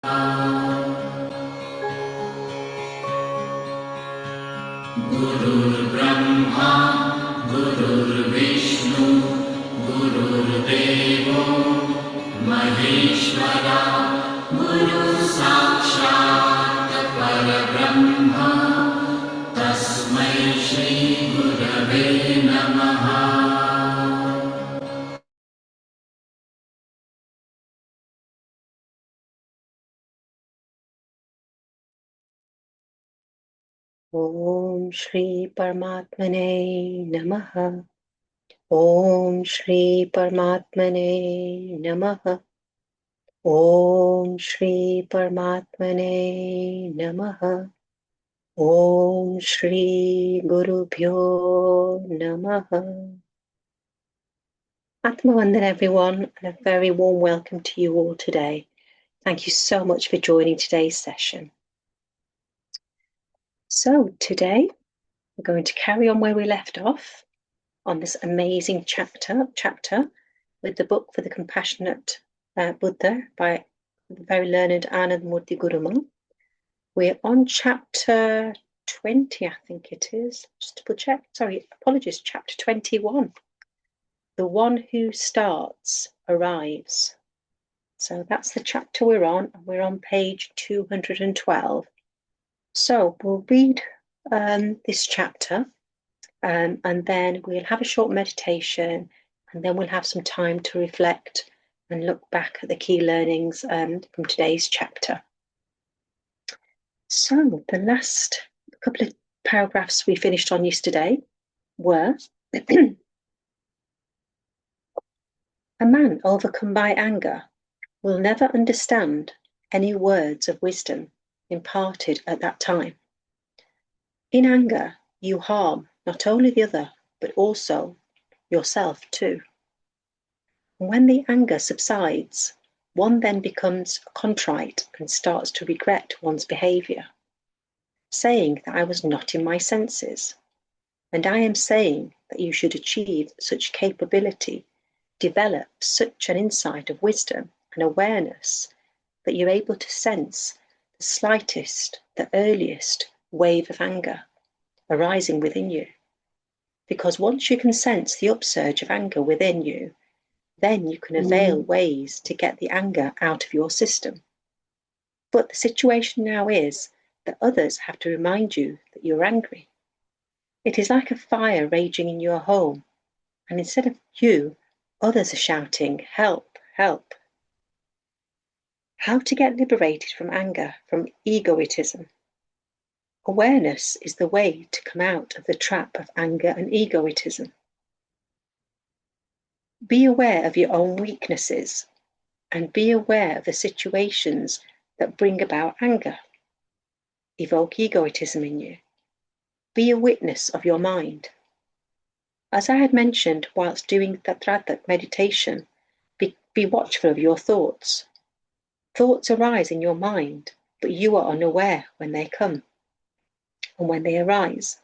Guru Brahma, Guru Vishnu, Guru Devo, Maheshwara, Guru Sakshat Parabrahma, Tasmai Shri Gurave Namaha. Om Shri Paramatmane Namaha. Om Shri Paramatmane Namaha. Om Shri Paramatmane Namaha. Om Shri Guru Bhyo Namaha. Atmavandan everyone, and a very warm welcome to you all today. Thank you so much for joining today's session. So today we're going to carry on where we left off on this amazing chapter with the book for the compassionate Buddha by the very learned AnandMurti Guru. We're on chapter 20, I think it is. Just double check. Sorry, apologies. Chapter 21. The one who starts arrives. So that's the chapter we're on. We're on page 212. So we'll read this chapter and then we'll have a short meditation, and then we'll have some time to reflect and look back at the key learnings from today's chapter. So the last couple of paragraphs we finished on yesterday were a man overcome by anger will never understand any words of wisdom imparted at that time. In anger, you harm not only the other, but also yourself too. When the anger subsides, one then becomes contrite and starts to regret one's behavior, saying that I was not in my senses. And I am saying that you should achieve such capability, develop such an insight of wisdom and awareness that you're able to sense the slightest, the earliest wave of anger arising within you. Because once you can sense the upsurge of anger within you, then you can avail ways to get the anger out of your system. But the situation now is that others have to remind you that you're angry. It is like a fire raging in your home, and instead of you, others are shouting, help, help. How to get liberated from anger, from egoism? Awareness is the way to come out of the trap of anger and egoism. Be aware of your own weaknesses and be aware of the situations that bring about anger. Evoke egoism in you. Be a witness of your mind. As I had mentioned whilst doing Tathata meditation, be watchful of your thoughts. Thoughts arise in your mind, but you are unaware when they come and when they arise.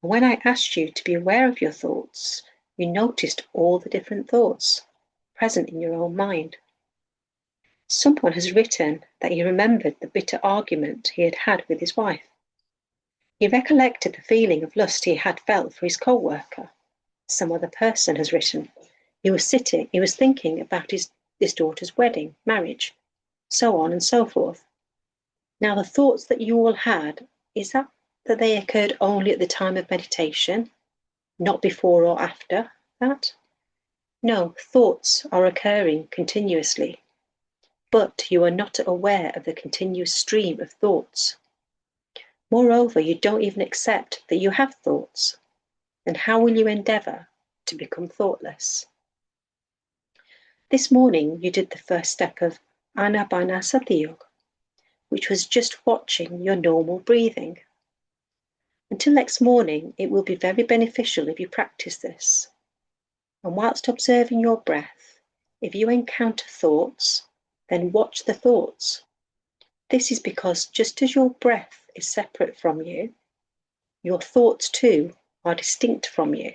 And when I asked you to be aware of your thoughts, you noticed all the different thoughts present in your own mind. Someone has written that he remembered the bitter argument he had had with his wife. He recollected the feeling of lust he had felt for his co-worker. Some other person has written he was thinking about his daughter's wedding, marriage, so on and so forth. Now the thoughts that you all had, is that they occurred only at the time of meditation, not before or after that? No, thoughts are occurring continuously, but you are not aware of the continuous stream of thoughts. Moreover, you don't even accept that you have thoughts. Then how will you endeavour to become thoughtless? This morning you did the first step of Anapanasati Yoga, which was just watching your normal breathing. Until next morning, it will be very beneficial if you practice this. And whilst observing your breath, if you encounter thoughts, then watch the thoughts. This is because just as your breath is separate from you, your thoughts too are distinct from you.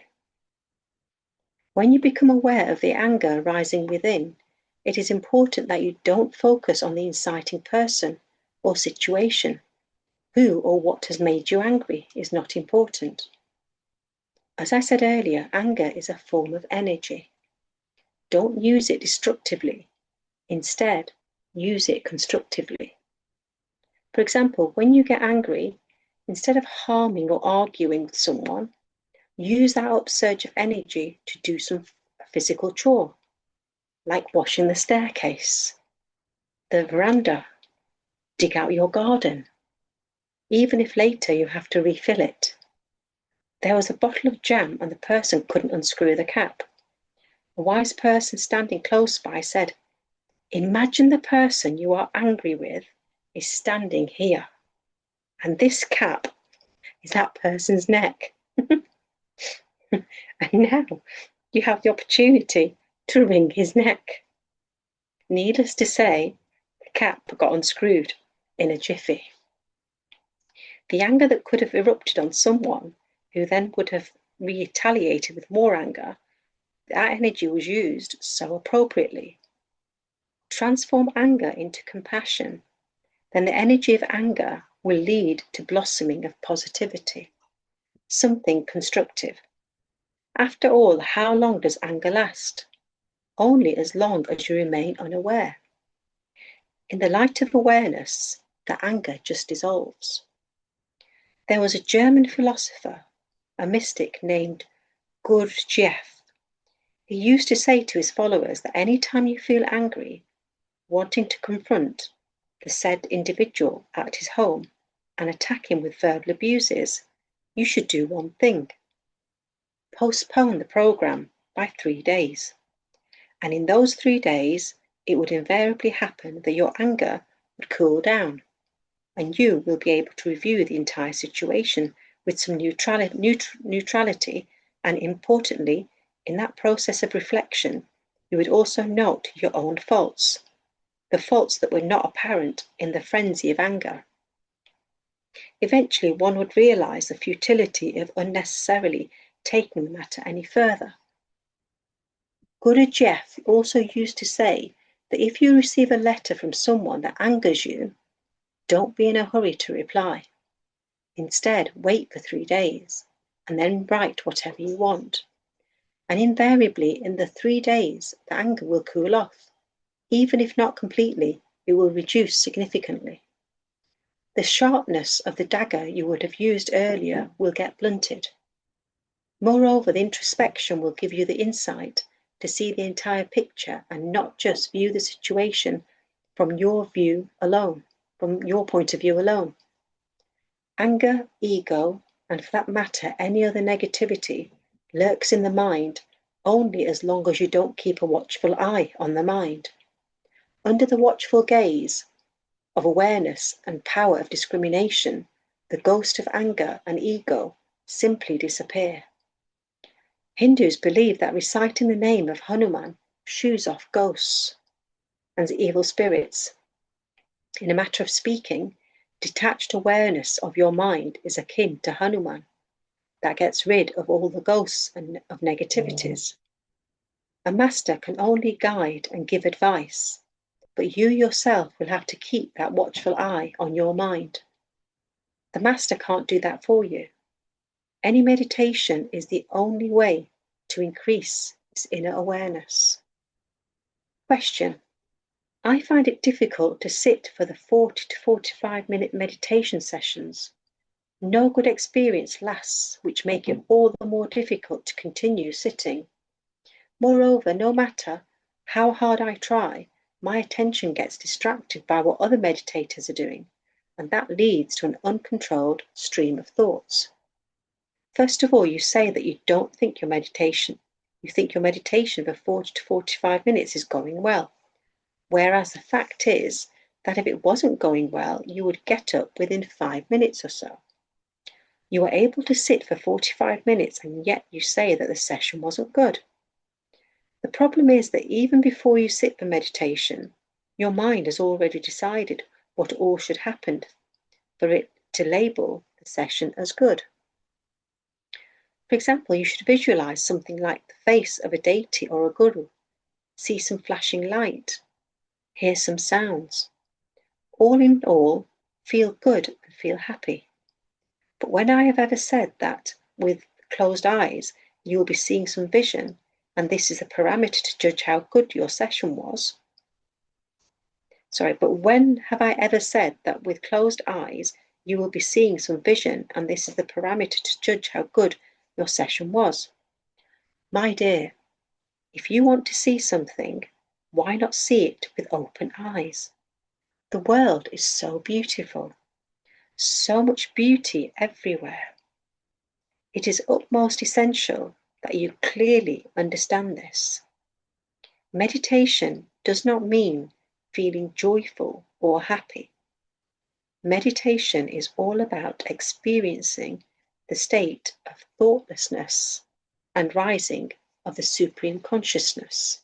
When you become aware of the anger rising within, it is important that you don't focus on the inciting person or situation. Who or what has made you angry is not important. As I said earlier, anger is a form of energy. Don't use it destructively. Instead, use it constructively. For example, when you get angry, instead of harming or arguing with someone, use that upsurge of energy to do some physical chore, like washing the staircase, the veranda, dig out your garden, even if later you have to refill it. There was a bottle of jam and the person couldn't unscrew the cap. A wise person standing close by said, "Imagine the person you are angry with is standing here, and this cap is that person's neck." And now you have the opportunity to wring his neck. Needless to say, the cap got unscrewed in a jiffy. The anger that could have erupted on someone, who then would have retaliated with more anger, that energy was used so appropriately. Transform anger into compassion, then the energy of anger will lead to blossoming of positivity, something constructive. After all, how long does anger last? Only as long as you remain unaware. In the light of awareness, the anger just dissolves. There was a German philosopher, a mystic named Guru Nanak Dev. He used to say to his followers that any time you feel angry, wanting to confront the said individual at his home and attack him with verbal abuses, you should do one thing: postpone the program by 3 days. And in those 3 days, it would invariably happen that your anger would cool down, and you will be able to review the entire situation with some neutrality, and importantly, in that process of reflection, you would also note your own faults, the faults that were not apparent in the frenzy of anger. Eventually, one would realize the futility of unnecessarily taking the matter any further. Guru Jeff also used to say that if you receive a letter from someone that angers you, don't be in a hurry to reply. Instead, wait for 3 days and then write whatever you want. And invariably, in the 3 days, the anger will cool off. Even if not completely, it will reduce significantly. The sharpness of the dagger you would have used earlier will get blunted. Moreover, the introspection will give you the insight to see the entire picture and not just view the situation from your view alone, from your point of view alone. Anger, ego, and for that matter, any other negativity lurks in the mind only as long as you don't keep a watchful eye on the mind. Under the watchful gaze of awareness and power of discrimination, the ghost of anger and ego simply disappear. Hindus believe that reciting the name of Hanuman shoos off ghosts and evil spirits. In a matter of speaking, detached awareness of your mind is akin to Hanuman, that gets rid of all the ghosts and of negativities. A master can only guide and give advice, but you yourself will have to keep that watchful eye on your mind. The master can't do that for you. Any meditation is the only way to increase this inner awareness. Question: I find it difficult to sit for the 40 to 45-minute meditation sessions. No good experience lasts, which make it all the more difficult to continue sitting. Moreover, no matter how hard I try, my attention gets distracted by what other meditators are doing, and that leads to an uncontrolled stream of thoughts. First of all, you say that you think your meditation for 40 to 45 minutes is going well, whereas the fact is that if it wasn't going well, you would get up within 5 minutes or so. You were able to sit for 45 minutes, and yet you say that the session wasn't good. The problem is that even before you sit for meditation, your mind has already decided what all should happen for it to label the session as good. For example, you should visualize something like the face of a deity or a guru, see some flashing light, hear some sounds. All in all, feel good and feel happy. But when I have ever said that with closed eyes, you will be seeing some vision, and this is a parameter to judge how good your session was. But when have I ever said that with closed eyes, you will be seeing some vision, and this is the parameter to judge how good your session was? My dear, if you want to see something, why not see it with open eyes? The world is so beautiful, so much beauty everywhere. It is utmost essential that you clearly understand this. Meditation does not mean feeling joyful or happy. Meditation is all about experiencing the state of thoughtlessness and rising of the Supreme Consciousness.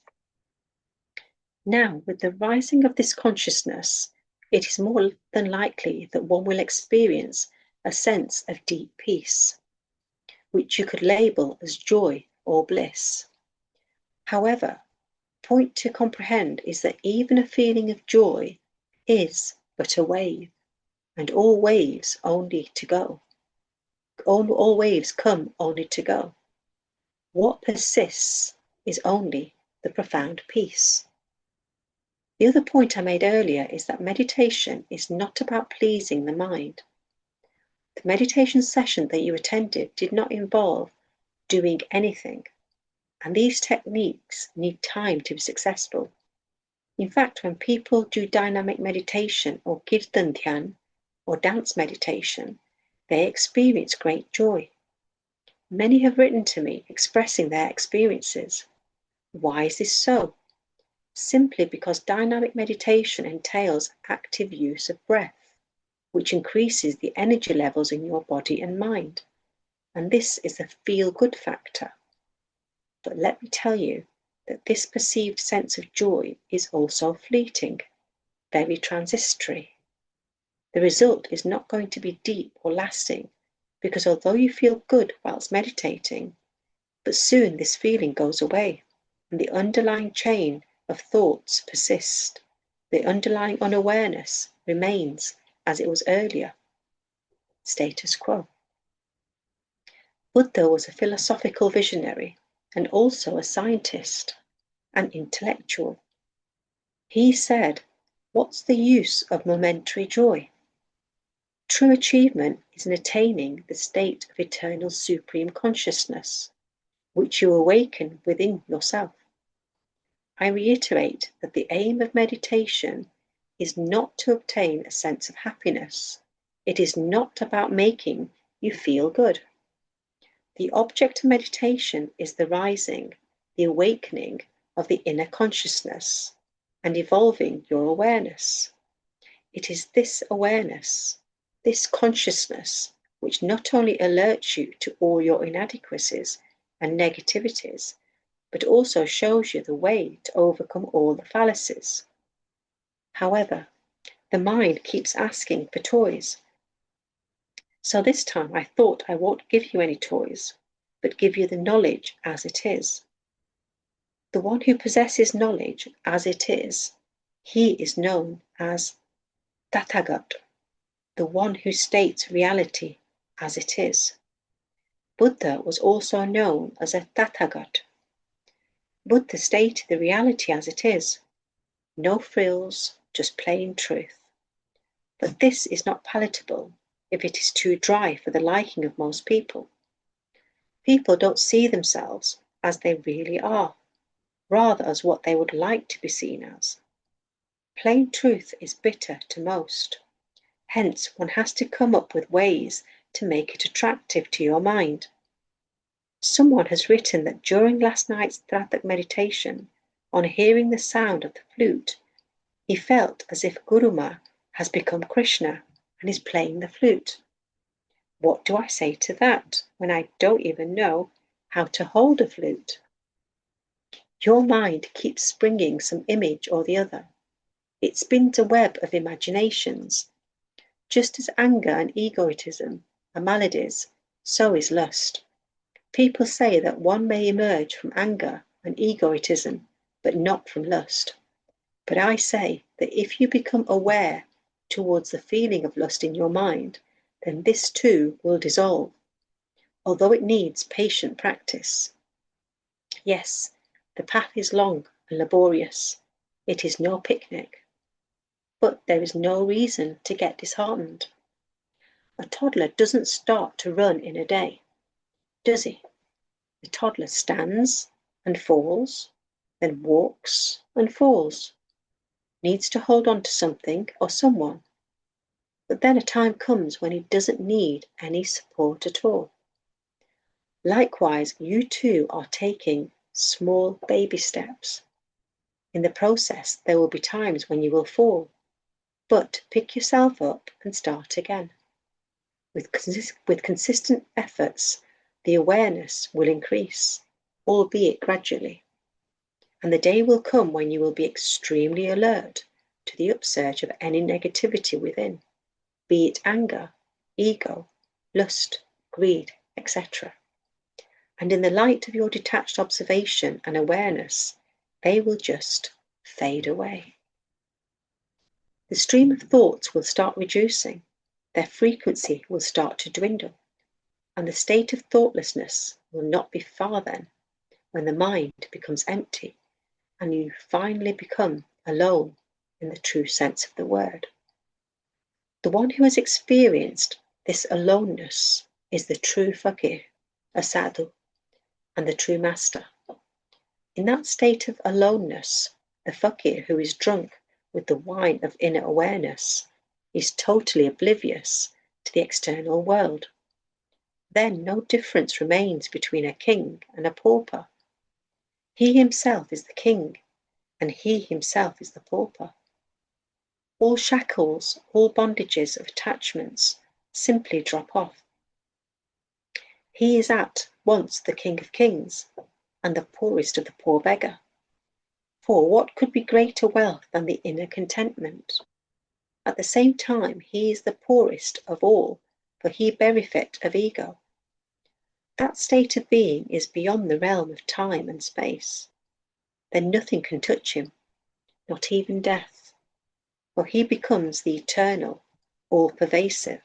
Now, with the rising of this consciousness, it is more than likely that one will experience a sense of deep peace, which you could label as joy or bliss. However, point to comprehend is that even a feeling of joy is but a wave, and all waves only to go. All waves come only to go. What persists is only the profound peace. The other point I made earlier is that meditation is not about pleasing the mind. The meditation session that you attended did not involve doing anything, and these techniques need time to be successful. In fact, when people do dynamic meditation or kirtan dhyan or dance meditation, they experience great joy. Many have written to me expressing their experiences. Why is this so? Simply because dynamic meditation entails active use of breath, which increases the energy levels in your body and mind. And this is the feel-good factor. But let me tell you that this perceived sense of joy is also fleeting, very transitory. The result is not going to be deep or lasting, because although you feel good whilst meditating, but soon this feeling goes away, and the underlying chain of thoughts persist. The underlying unawareness remains as it was earlier. Status quo. Buddha was a philosophical visionary and also a scientist, an intellectual. He said, "What's the use of momentary joy? True achievement is in attaining the state of eternal supreme consciousness, which you awaken within yourself." I reiterate that the aim of meditation is not to obtain a sense of happiness. It is not about making you feel good. The object of meditation is the rising, the awakening of the inner consciousness and evolving your awareness. It is this awareness, this consciousness, which not only alerts you to all your inadequacies and negativities, but also shows you the way to overcome all the fallacies. However, the mind keeps asking for toys. So this time I thought I won't give you any toys, but give you the knowledge as it is. The one who possesses knowledge as it is, he is known as Tathagat, the one who states reality as it is. Buddha was also known as a Tathagat. Buddha stated the reality as it is. No frills, just plain truth. But this is not palatable if it is too dry for the liking of most people. People don't see themselves as they really are, rather as what they would like to be seen as. Plain truth is bitter to most. Hence, one has to come up with ways to make it attractive to your mind. Someone has written that during last night's Dhatak meditation, on hearing the sound of the flute, he felt as if Guruma has become Krishna and is playing the flute. What do I say to that when I don't even know how to hold a flute? Your mind keeps springing some image or the other. It spins a web of imaginations. Just as anger and egoism are maladies, so is lust. People say that one may emerge from anger and egoism but not from lust. But I say that if you become aware towards the feeling of lust in your mind, then this too will dissolve, although it needs patient practice. Yes, the path is long and laborious. It is no picnic. But there is no reason to get disheartened. A toddler doesn't start to run in a day, does he? The toddler stands and falls, then walks and falls, needs to hold on to something or someone. But then a time comes when he doesn't need any support at all. Likewise, you too are taking small baby steps. In the process, there will be times when you will fall, but pick yourself up and start again. With consistent efforts, the awareness will increase, albeit gradually. And the day will come when you will be extremely alert to the upsurge of any negativity within, be it anger, ego, lust, greed, etc. And in the light of your detached observation and awareness, they will just fade away. The stream of thoughts will start reducing, their frequency will start to dwindle, and the state of thoughtlessness will not be far then, when the mind becomes empty and you finally become alone in the true sense of the word. The one who has experienced this aloneness is the true fakir, a sadhu, and the true master. In that state of aloneness, the fakir who is drunk with the wine of inner awareness is totally oblivious to the external world. Then no difference remains between a king and a pauper. He himself is the king, and he himself is the pauper. All shackles, all bondages of attachments simply drop off. He is at once the King of Kings and the poorest of the poor beggar. For what could be greater wealth than the inner contentment? At the same time, he is the poorest of all, for he berefit of ego. That state of being is beyond the realm of time and space. Then nothing can touch him, not even death, for he becomes the eternal, all-pervasive.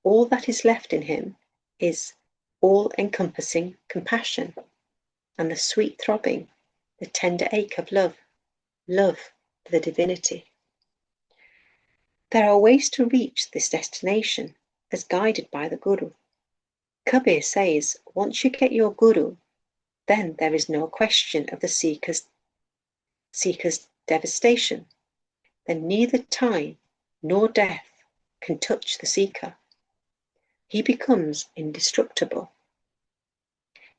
All that is left in him is all-encompassing compassion, and the sweet throbbing, the tender ache of love, love for the divinity. There are ways to reach this destination as guided by the Guru. Kabir says, once you get your Guru, then there is no question of the seeker's devastation. Then neither time nor death can touch the seeker. He becomes indestructible.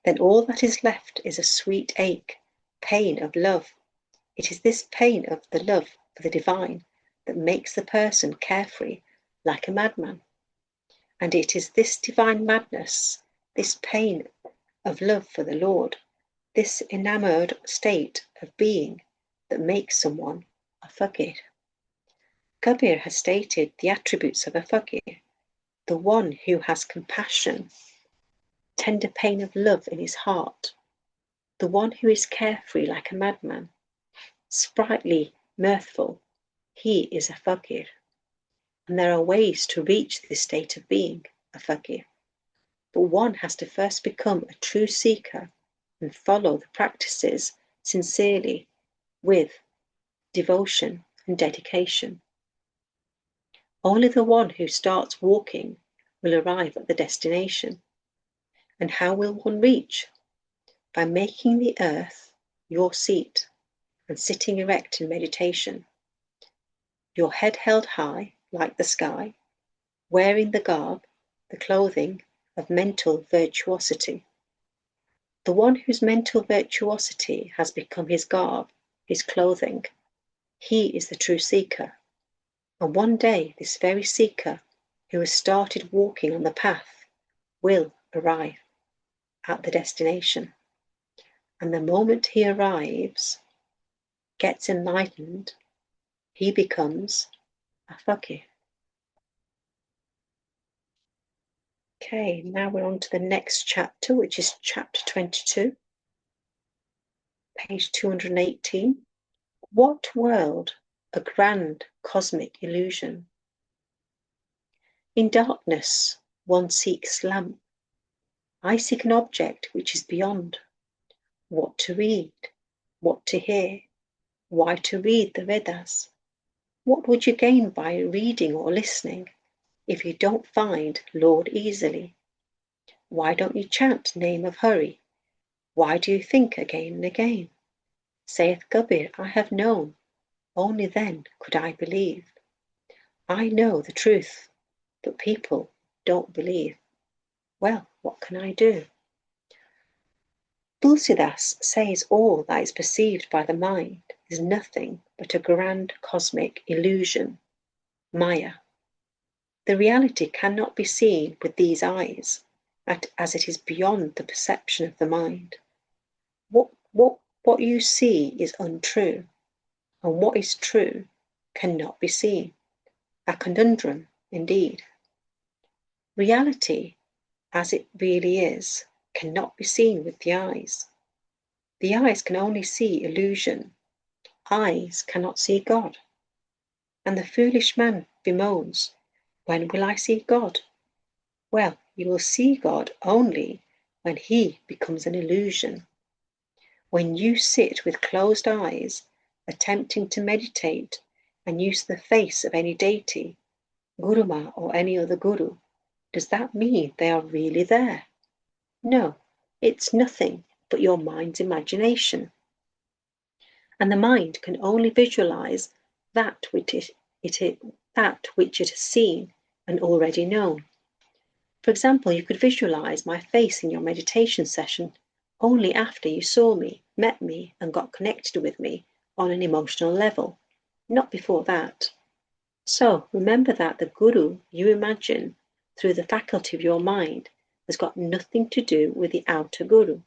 Then all that is left is a sweet ache, pain of love. It is this pain of the love for the divine that makes the person carefree like a madman. And it is this divine madness, this pain of love for the Lord, this enamored state of being that makes someone a fakir. Kabir has stated the attributes of a fakir, the one who has compassion, tender pain of love in his heart, the one who is carefree like a madman, sprightly, mirthful. He is a fakir. And there are ways to reach this state of being a fakir. But one has to first become a true seeker and follow the practices sincerely with devotion and dedication. Only the one who starts walking will arrive at the destination. And how will one reach? By making the earth your seat and sitting erect in meditation, your head held high like the sky, wearing the garb, the clothing of mental virtuosity. The one whose mental virtuosity has become his garb, his clothing, he is the true seeker. And one day this very seeker who has started walking on the path will arrive at the destination. And the moment he arrives, gets enlightened, he becomes a fakir. Okay, now we're on to the next chapter, which is chapter 22. page 218. What world? A grand cosmic illusion. In darkness, one seeks lamp. I seek an object which is beyond. What to read? What to hear? Why to read the Vedas? What would you gain by reading or listening if you don't find Lord easily? Why don't you chant name of Hari? Why do you think again and again? Saith Kabir, I have known, only then could I believe. I know the truth, but people don't believe. Well, what can I do? Tulsidas says all that is perceived by the mind is nothing but a grand cosmic illusion, Maya. The reality cannot be seen with these eyes, as it is beyond the perception of the mind. What you see is untrue, and what is true cannot be seen. A conundrum, indeed. Reality, as it really is, cannot be seen with the eyes. The eyes can only see illusion. Eyes cannot see God. And the foolish man bemoans, when will I see God? Well, you will see God only when He becomes an illusion. When you sit with closed eyes, attempting to meditate and use the face of any deity, Guruma or any other guru, does that mean they are really there? No, it's nothing but your mind's imagination. And the mind can only visualize that which it has seen and already known. For example, you could visualize my face in your meditation session only after you saw me, met me, and got connected with me on an emotional level, not before that. So remember that the guru you imagine through the faculty of your mind has got nothing to do with the outer guru.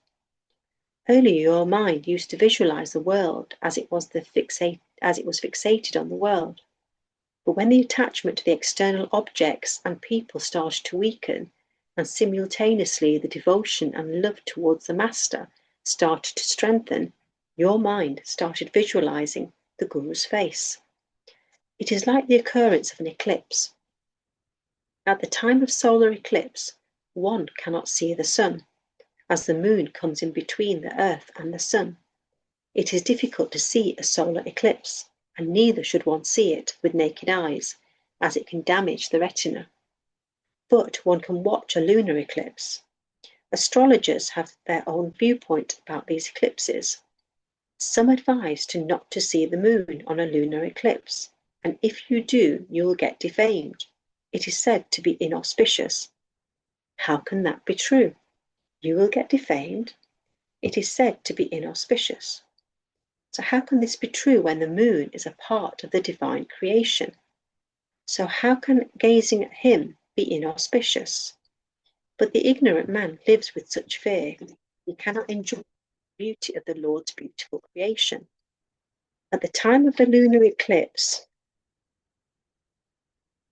Earlier, your mind used to visualize the world as it was fixated on the world. But when the attachment to the external objects and people started to weaken, and simultaneously the devotion and love towards the master started to strengthen, your mind started visualizing the guru's face. It is like the occurrence of an eclipse. At the time of solar eclipse, one cannot see the sun, as the moon comes in between the earth and the sun. It is difficult to see a solar eclipse, and neither should one see it with naked eyes, as it can damage the retina. But one can watch a lunar eclipse. Astrologers have their own viewpoint about these eclipses. Some advise not to see the moon on a lunar eclipse, and if you do, you will get defamed. It is said to be inauspicious. How can that be true? You will get defamed. It is said to be inauspicious. So how can this be true when the moon is a part of the divine creation? So how can gazing at him be inauspicious? But the ignorant man lives with such fear, he cannot enjoy the beauty of the Lord's beautiful creation. At the time of the lunar eclipse,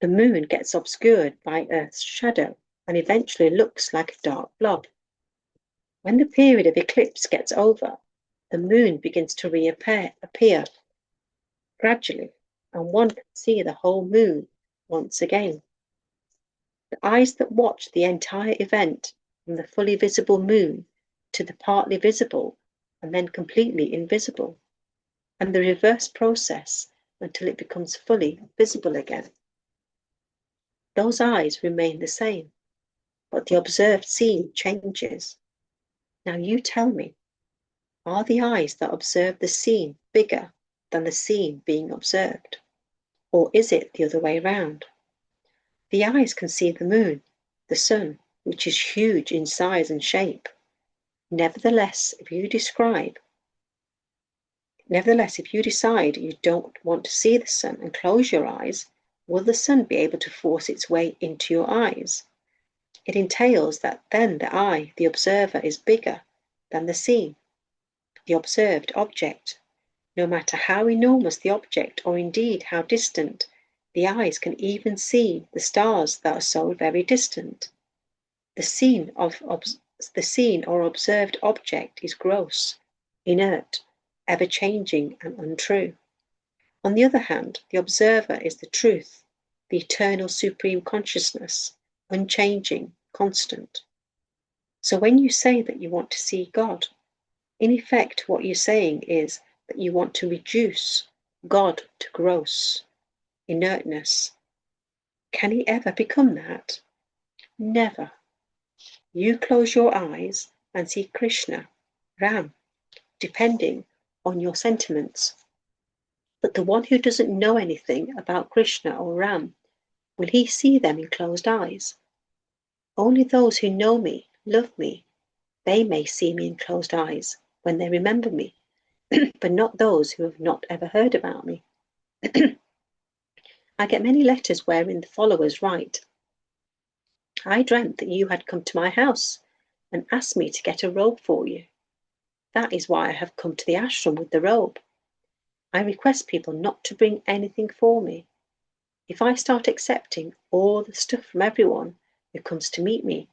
the moon gets obscured by Earth's shadow and eventually looks like a dark blob. When the period of eclipse gets over, the moon begins to appear gradually, and one can see the whole moon once again. The eyes that watch the entire event from the fully visible moon to the partly visible and then completely invisible, and the reverse process until it becomes fully visible again. Those eyes remain the same, but the observed scene changes. Now you tell me, are the eyes that observe the scene bigger than the scene being observed? Or is it the other way round? The eyes can see the moon, the sun, which is huge in size and shape. Nevertheless, if you decide you don't want to see the sun and close your eyes, will the sun be able to force its way into your eyes? It entails that then the eye, the observer, is bigger than the seen, the observed object. No matter how enormous the object, or indeed how distant, the eyes can even see the stars that are so very distant. The seen or observed object is gross, inert, ever-changing and untrue. On the other hand, the observer is the truth, the eternal supreme consciousness, unchanging, constant. So when you say that you want to see God, in effect what you're saying is that you want to reduce God to gross, inertness. Can he ever become that? Never. You close your eyes and see Krishna, Ram, depending on your sentiments. But the one who doesn't know anything about Krishna or Ram, will he see them in closed eyes? Only those who know me, love me, they may see me in closed eyes when they remember me, but not those who have not ever heard about me. I get many letters wherein the followers write, I dreamt that you had come to my house and asked me to get a robe for you. That is why I have come to the ashram with the robe. I request people not to bring anything for me. If I start accepting all the stuff from everyone who comes to meet me,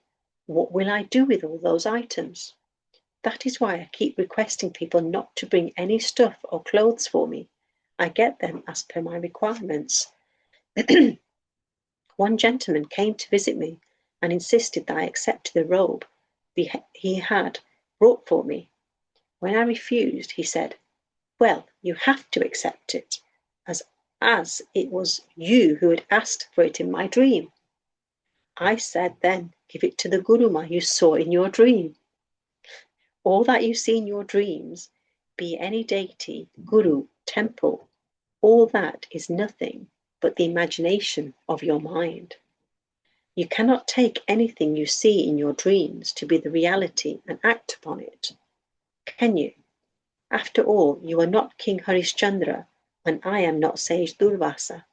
what will I do with all those items? That is why I keep requesting people not to bring any stuff or clothes for me. I get them as per my requirements. One gentleman came to visit me and insisted that I accept the robe he had brought for me. When I refused, he said, well, you have to accept it, as it was you who had asked for it in my dream. I said then, give it to the Guruma you saw in your dream. All that you see in your dreams, be any deity, guru, temple, all that is nothing but the imagination of your mind. You cannot take anything you see in your dreams to be the reality and act upon it. Can you? After all, you are not King Harishchandra, and I am not sage Durvasa.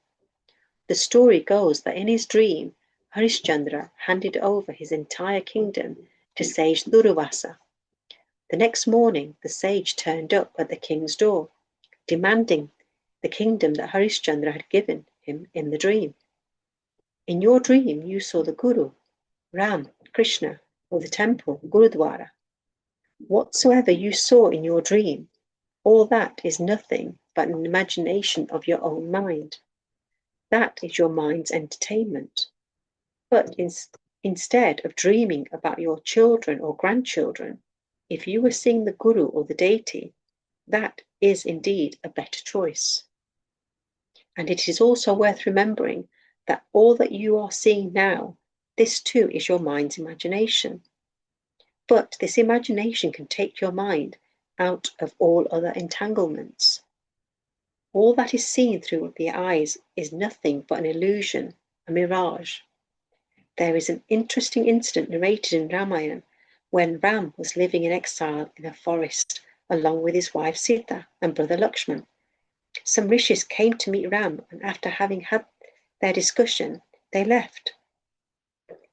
The story goes that in his dream, Harishchandra handed over his entire kingdom to sage Durvasa. The next morning, the sage turned up at the king's door, demanding the kingdom that Harishchandra had given him in the dream. In your dream, you saw the Guru, Ram, Krishna, or the temple, Gurudwara. Whatsoever you saw in your dream, all that is nothing but an imagination of your own mind. That is your mind's entertainment. But instead of dreaming about your children or grandchildren, if you were seeing the Guru or the deity, that is indeed a better choice. And it is also worth remembering that all that you are seeing now, this too is your mind's imagination. But this imagination can take your mind out of all other entanglements. All that is seen through the eyes is nothing but an illusion, a mirage. There is an interesting incident narrated in Ramayana when Ram was living in exile in a forest along with his wife Sita and brother Lakshman. Some rishis came to meet Ram, and after having had their discussion, they left.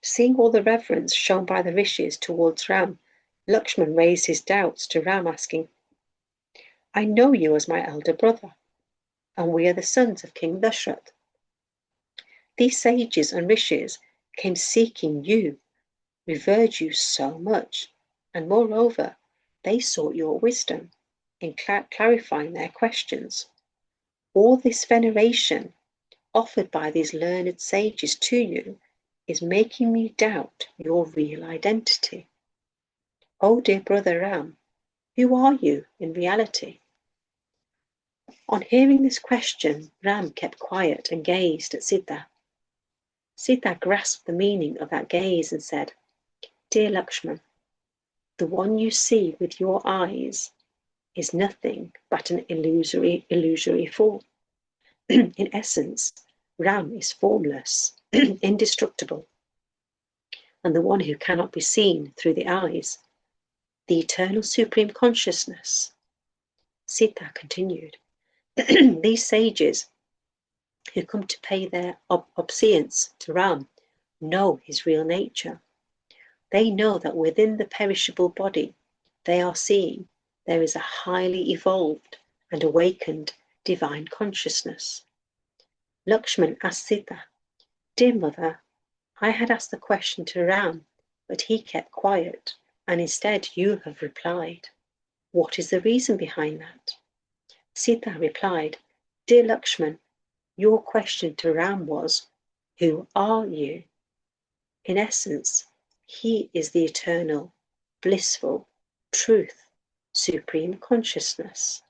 Seeing all the reverence shown by the rishis towards Ram, Lakshman raised his doubts to Ram, asking, I know you as my elder brother, and we are the sons of King Dashrath. These sages and rishis came seeking you, revered you so much, and moreover, they sought your wisdom in clarifying their questions. All this veneration offered by these learned sages to you is making me doubt your real identity. Oh dear brother Ram, who are you in reality? On hearing this question, Ram kept quiet and gazed at Sita. Sita grasped the meaning of that gaze and said, Dear Lakshman, the one you see with your eyes is nothing but an illusory form. In essence, Ram is formless, indestructible, and the one who cannot be seen through the eyes, the eternal supreme consciousness. Sita continued, these sages who come to pay their obeisance to Ram know his real nature. They know that within the perishable body they are seeing there is a highly evolved and awakened divine consciousness. Lakshman asked Sita, Dear mother, I had asked the question to Ram, but he kept quiet, and instead you have replied. What is the reason behind that? Sita replied, Dear Lakshman, your question to Ram was, who are you? In essence, he is the eternal, blissful, truth, supreme consciousness.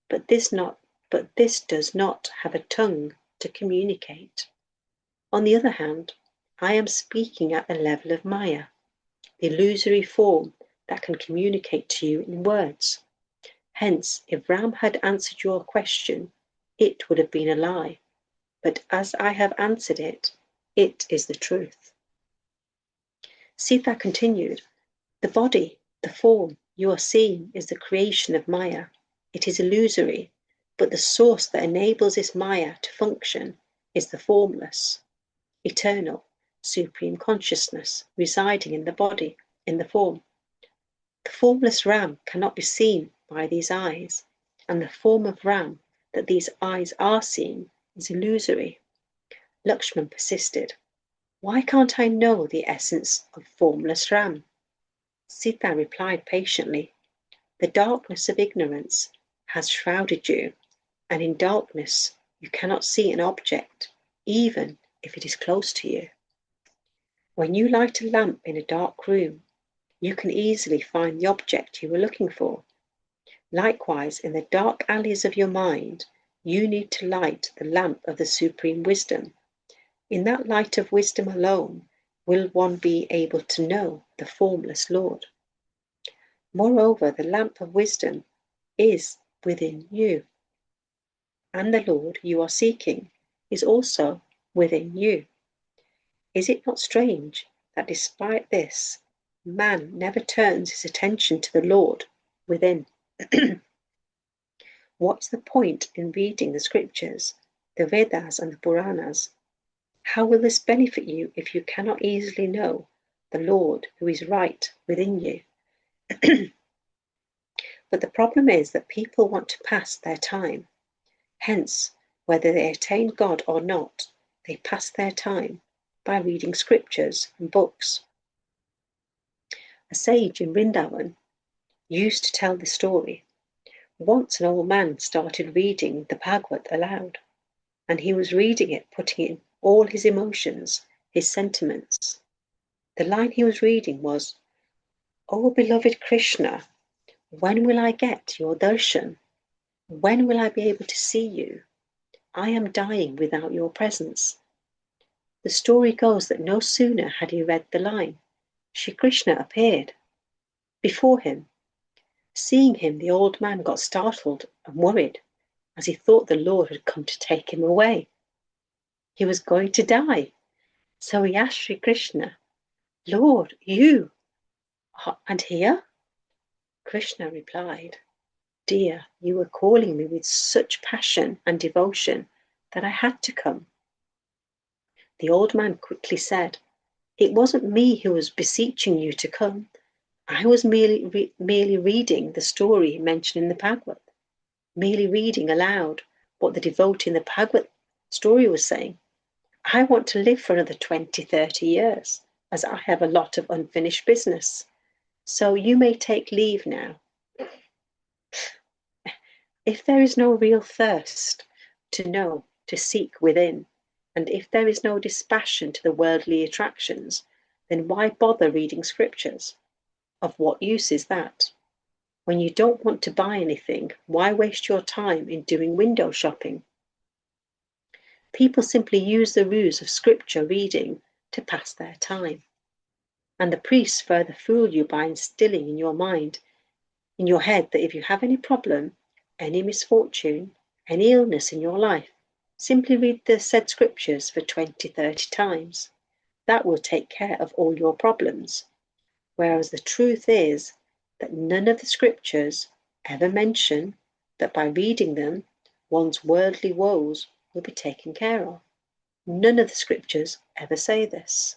But this does not have a tongue to communicate. On the other hand, I am speaking at the level of Maya, the illusory form that can communicate to you in words. Hence, if Ram had answered your question, it would have been a lie. But as I have answered it, it is the truth. Sita continued, the body, the form you are seeing is the creation of Maya. It is illusory, but the source that enables this Maya to function is the formless, eternal, supreme consciousness residing in the body, in the form. The formless Ram cannot be seen by these eyes, and the form of Ram that these eyes are seeing is illusory. Lakshman persisted, why can't I know the essence of formless Ram? Sita replied patiently, the darkness of ignorance has shrouded you, and in darkness you cannot see an object, even if it is close to you. When you light a lamp in a dark room, you can easily find the object you were looking for. Likewise, in the dark alleys of your mind, you need to light the lamp of the supreme wisdom. In that light of wisdom alone will one be able to know the formless Lord. Moreover, the lamp of wisdom is within you, and the Lord you are seeking is also within you. Is it not strange that despite this, man never turns his attention to the Lord within? What's the point in reading the scriptures, the Vedas and the Puranas? How will this benefit you if you cannot easily know the Lord who is right within you? But the problem is that people want to pass their time. Hence, whether they attain God or not, they pass their time by reading scriptures and books. A sage in Vrindavan used to tell the story. Once an old man started reading the Bhagavad aloud, and he was reading it, putting in all his emotions, his sentiments. The line he was reading was, "O beloved Krishna, when will I get your darshan? When will I be able to see you? I am dying without your presence." The story goes that no sooner had he read the line, Shri Krishna appeared before him. Seeing him, the old man got startled and worried, as he thought the Lord had come to take him away. He was going to die. So he asked Shri Krishna, "Lord, you and here?" Krishna replied, "Dear, you were calling me with such passion and devotion that I had to come." The old man quickly said, "It wasn't me who was beseeching you to come. I was merely reading the story mentioned in the Bhagavad, merely reading aloud what the devotee in the Bhagavad story was saying. I want to live for another 20, 30 years, as I have a lot of unfinished business. So you may take leave now." If there is no real thirst to know, to seek within, and if there is no dispassion to the worldly attractions, then why bother reading scriptures? Of what use is that? When you don't want to buy anything, why waste your time in doing window shopping? People simply use the ruse of scripture reading to pass their time. And the priests further fool you by instilling in your mind, in your head, that if you have any problem, any misfortune, any illness in your life, simply read the said scriptures for 20, 30 times. That will take care of all your problems. Whereas the truth is that none of the scriptures ever mention that by reading them, one's worldly woes will be taken care of. None of the scriptures ever say this.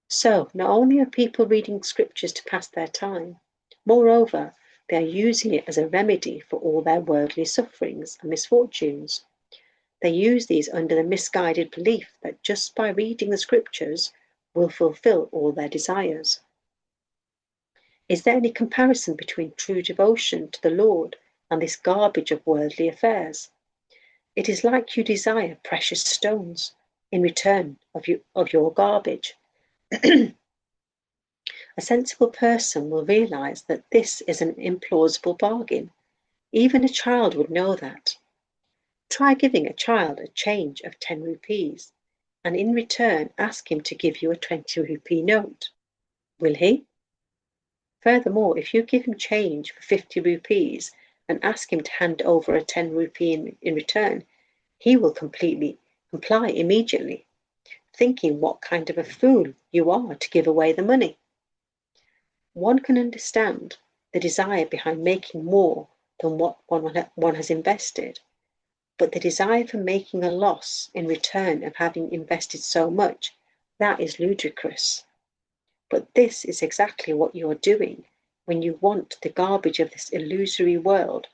So, not only are people reading scriptures to pass their time, moreover, they are using it as a remedy for all their worldly sufferings and misfortunes. They use these under the misguided belief that just by reading the scriptures will fulfill all their desires. Is there any comparison between true devotion to the Lord and this garbage of worldly affairs. It is like you desire precious stones in return of your garbage. A sensible person will realize that this is an implausible bargain. Even a child would know that. Try giving a child a change of 10 rupees and in return ask him to give you a 20 rupee note. Will he? Furthermore, if you give him change for 50 rupees and ask him to hand over a 10 rupee in return, he will completely comply immediately, thinking what kind of a fool you are to give away the money. One can understand the desire behind making more than what one has invested, but the desire for making a loss in return of having invested so much, that is ludicrous. But this is exactly what you are doing when you want the garbage of this illusory world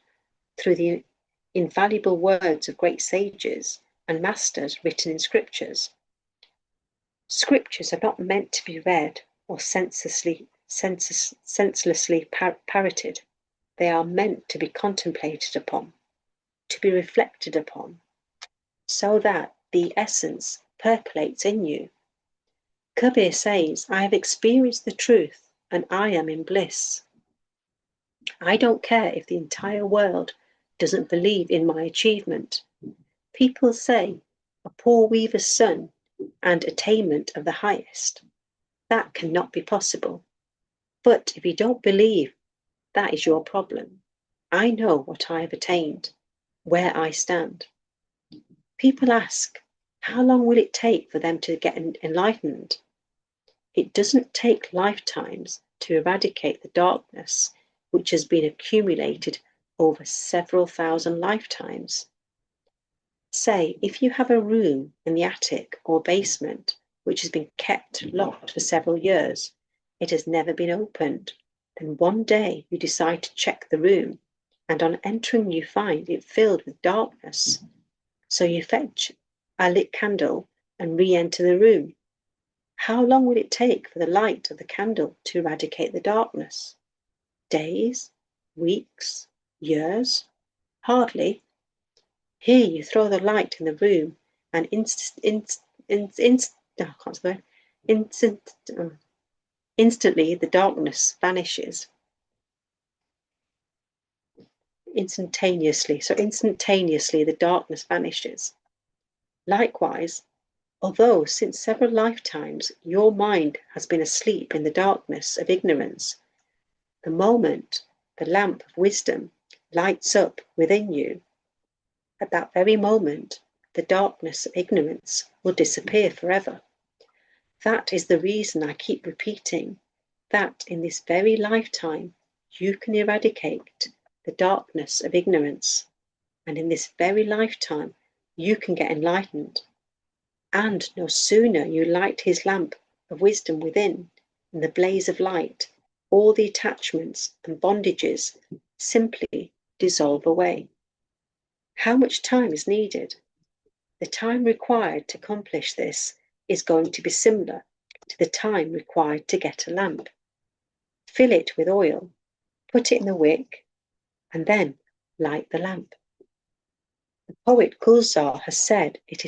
through the invaluable words of great sages and masters written in scriptures. Scriptures are not meant to be read or senselessly parroted. They are meant to be contemplated upon, to be reflected upon, so that the essence percolates in you. Kabir says, I have experienced the truth and I am in bliss. I don't care if the entire world doesn't believe in my achievement. People say, a poor weaver's son and attainment of the highest. That cannot be possible. But if you don't believe, that is your problem. I know what I have attained, where I stand. People ask, how long will it take for them to get enlightened? It doesn't take lifetimes to eradicate the darkness which has been accumulated over several thousand lifetimes. Say, if you have a room in the attic or basement which has been kept locked for several years, it has never been opened, then one day you decide to check the room, and on entering you find it filled with darkness. So you fetch a lit candle and re-enter the room. How long will it take for the light of the candle to eradicate the darkness? Days? Weeks? Years? Hardly. Here you throw the light in the room and instantly the darkness vanishes. Instantaneously the darkness vanishes. Likewise, although since several lifetimes your mind has been asleep in the darkness of ignorance, the moment the lamp of wisdom lights up within you, at that very moment the darkness of ignorance will disappear forever. That is the reason I keep repeating that in this very lifetime you can eradicate the darkness of ignorance, and in this very lifetime you can get enlightened. And no sooner you light his lamp of wisdom within, in the blaze of light, all the attachments and bondages simply dissolve away. How much time is needed? The time required to accomplish this is going to be similar to the time required to get a lamp. Fill it with oil, put it in the wick, and then light the lamp. The poet Gulzar has said it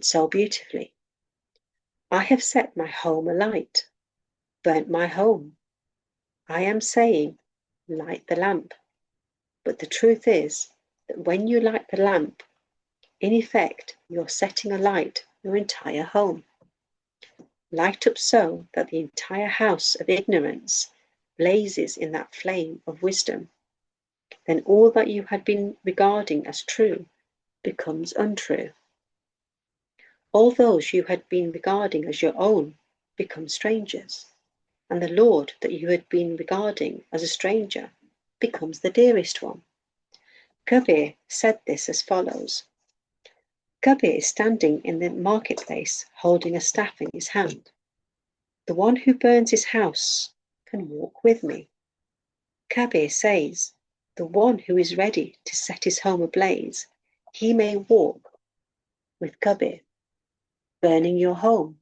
so beautifully. I have set my home alight, burnt my home. I am saying, light the lamp. But the truth is that when you light the lamp, in effect, you're setting alight your entire home. Light up so that the entire house of ignorance blazes in that flame of wisdom. Then all that you had been regarding as true becomes untrue. All those you had been regarding as your own become strangers, and the Lord that you had been regarding as a stranger becomes the dearest one. Kabir said this as follows. Kabir is standing in the marketplace holding a staff in his hand. The one who burns his house can walk with me. Kabir says, the one who is ready to set his home ablaze, he may walk with Kabir. Burning your home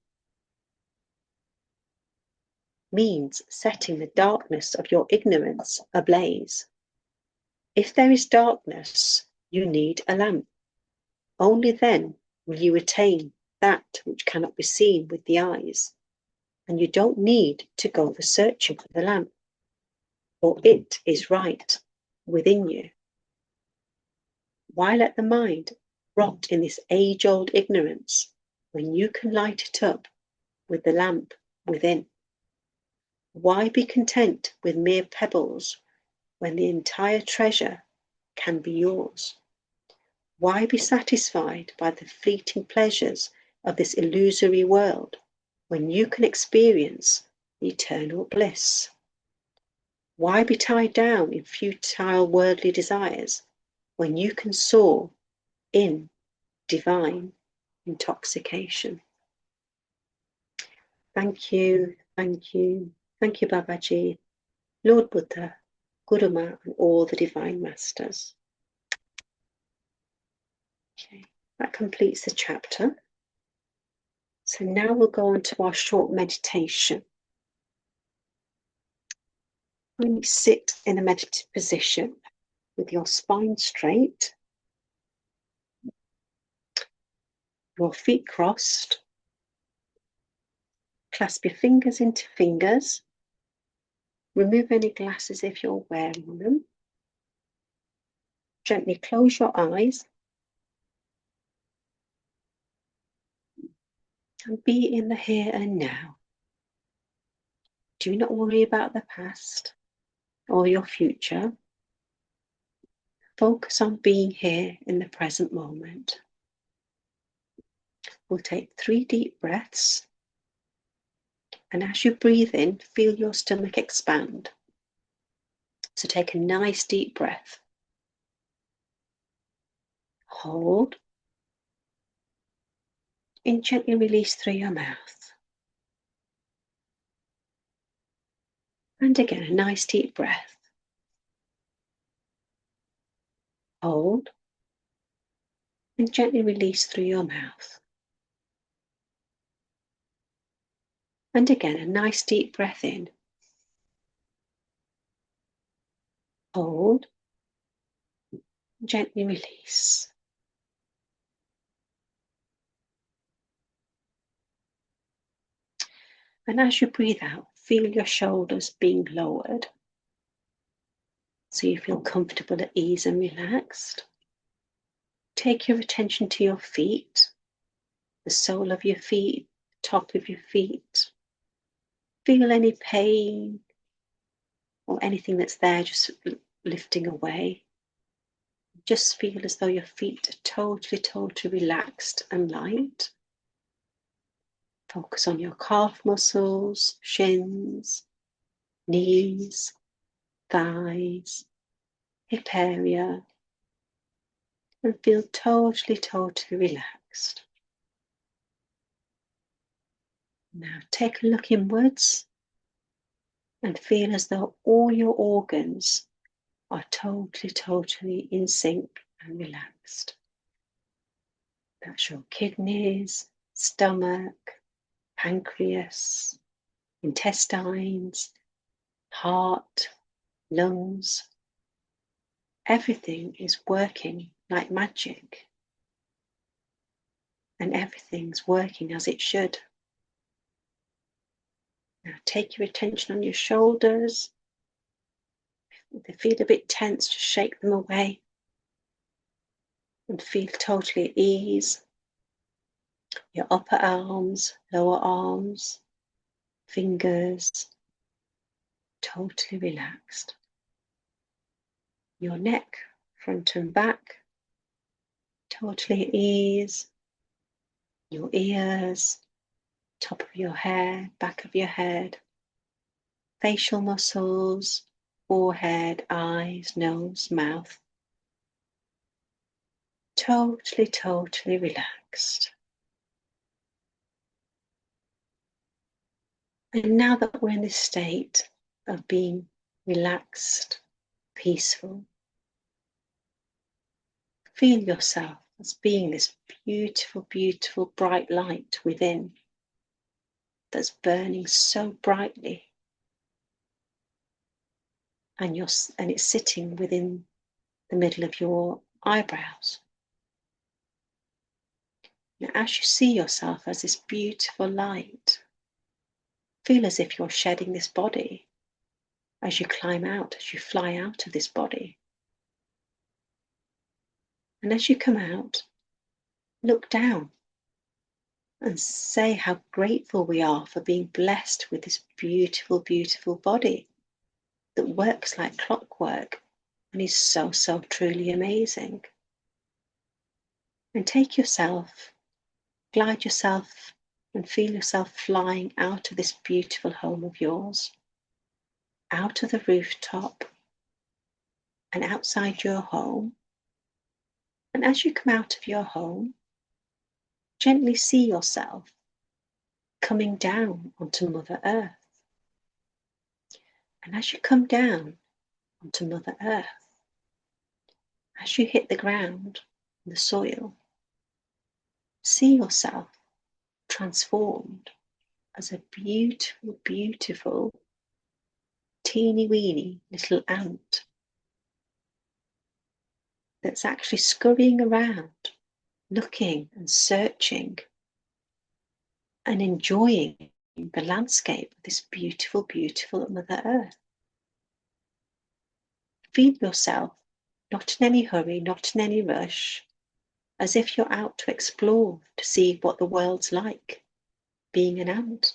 means setting the darkness of your ignorance ablaze. If there is darkness, you need a lamp. Only then will you attain that which cannot be seen with the eyes, and you don't need to go for searching for the lamp, for it is right within you. Why let the mind rot in this age-old ignorance when you can light it up with the lamp within? Why be content with mere pebbles when the entire treasure can be yours? Why be satisfied by the fleeting pleasures of this illusory world when you can experience eternal bliss? Why be tied down in futile worldly desires when you can soar in divine intoxication? Thank you, thank you, thank you, Babaji, Lord Buddha, Guru Ma, and all the divine masters. Okay, that completes the chapter. So now we'll go on to our short meditation. When you sit in a meditative position with your spine straight, your feet crossed, clasp your fingers into fingers, remove any glasses if you're wearing them, gently close your eyes and be in the here and now. Do not worry about the past or your future. Focus on being here in the present moment. We'll take 3 deep breaths, and as you breathe in, feel your stomach expand. So take a nice deep breath. Hold and gently release through your mouth. And again, a nice deep breath. Hold and gently release through your mouth. And again, a nice deep breath in. Hold, gently release. And as you breathe out, feel your shoulders being lowered, so you feel comfortable, at ease and relaxed. Take your attention to your feet, the sole of your feet, top of your feet. Feel any pain or anything that's there just lifting away. Just feel as though your feet are totally relaxed and light. Focus on your calf muscles, shins, knees, thighs, hip area, and feel totally relaxed. Now take a look inwards and feel as though all your organs are totally in sync and relaxed. That's your kidneys, stomach, pancreas, intestines, heart, lungs. Everything is working like magic, and everything's working as it should. Now take your attention on your shoulders. If they feel a bit tense, just shake them away and feel totally at ease. Your upper arms, lower arms, fingers, totally relaxed. Your neck, front and back, totally at ease. Your ears, top of your hair, back of your head, facial muscles, forehead, eyes, nose, mouth. Totally relaxed. And now that we're in this state of being relaxed, peaceful, feel yourself as being this beautiful bright light within that's burning so brightly, and it's sitting within the middle of your eyebrows. Now, as you see yourself as this beautiful light, feel as if you're shedding this body as you climb out, as you fly out of this body. And as you come out, look down and say how grateful we are for being blessed with this beautiful, beautiful body that works like clockwork and is so, so truly amazing. And take yourself, glide yourself, and feel yourself flying out of this beautiful home of yours, out of the rooftop and outside your home. And as you come out of your home, gently see yourself coming down onto Mother Earth. And as you come down onto Mother Earth, as you hit the ground, the soil, see yourself transformed as a beautiful, beautiful, teeny weeny little ant that's actually scurrying around, looking and searching and enjoying the landscape of this beautiful, beautiful Mother Earth. Feel yourself not in any hurry, not in any rush, as if you're out to explore, to see what the world's like, being an ant.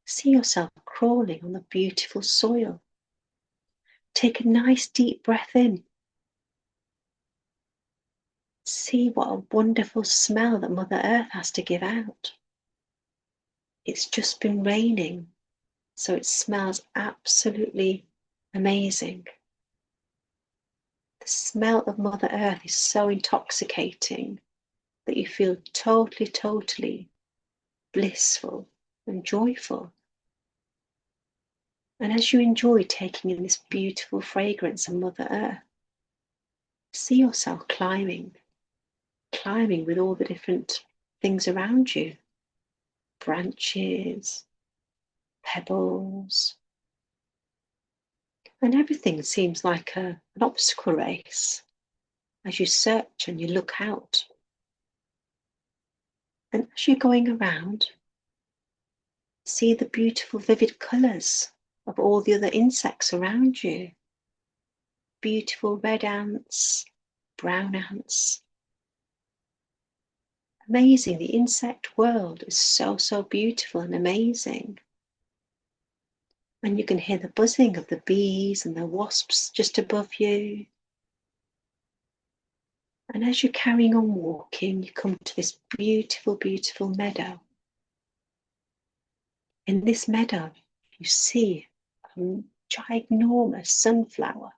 See yourself crawling on the beautiful soil. Take a nice deep breath in. See what a wonderful smell that Mother Earth has to give out. It's just been raining, so it smells absolutely amazing. The smell of Mother Earth is so intoxicating that you feel totally, totally blissful and joyful. And as you enjoy taking in this beautiful fragrance of Mother Earth, see yourself climbing with all the different things around you, branches, pebbles, and everything seems like an obstacle race as you search and you look out. And as you're going around, see the beautiful vivid colours of all the other insects around you. Beautiful red ants, brown ants. Amazing, the insect world is so, so beautiful and amazing. And you can hear the buzzing of the bees and the wasps just above you. And as you're carrying on walking, you come to this beautiful, beautiful meadow. In this meadow, you see a ginormous sunflower.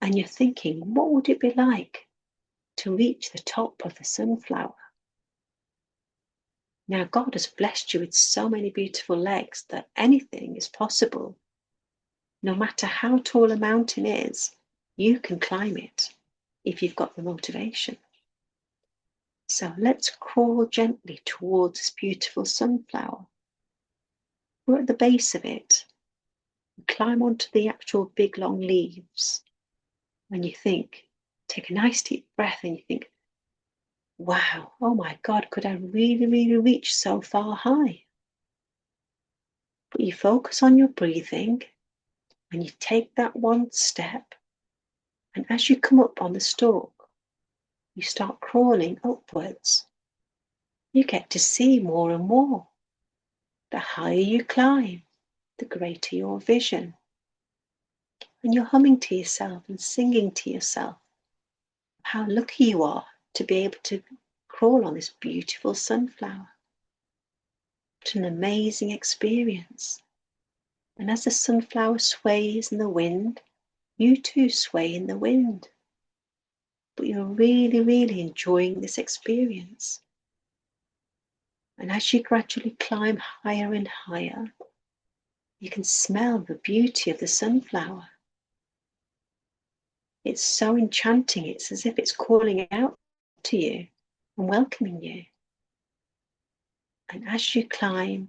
And you're thinking, what would it be like to reach the top of the sunflower? Now, God has blessed you with so many beautiful legs that anything is possible. No matter how tall a mountain is, you can climb it if you've got the motivation. So let's crawl gently towards this beautiful sunflower. We're at the base of it. Climb onto the actual big long leaves. And you think, take a nice deep breath and you think, wow, oh my God, could I really, really reach so far high? But you focus on your breathing and you take that one step. And as you come up on the stalk, you start crawling upwards. You get to see more and more. The higher you climb, the greater your vision. And you're humming to yourself and singing to yourself how lucky you are to be able to crawl on this beautiful sunflower. What an amazing experience. And as the sunflower sways in the wind, you too sway in the wind. But you're really, really enjoying this experience. And as you gradually climb higher and higher, you can smell the beauty of the sunflower. It's so enchanting. It's as if it's calling out to you and welcoming you. And as you climb,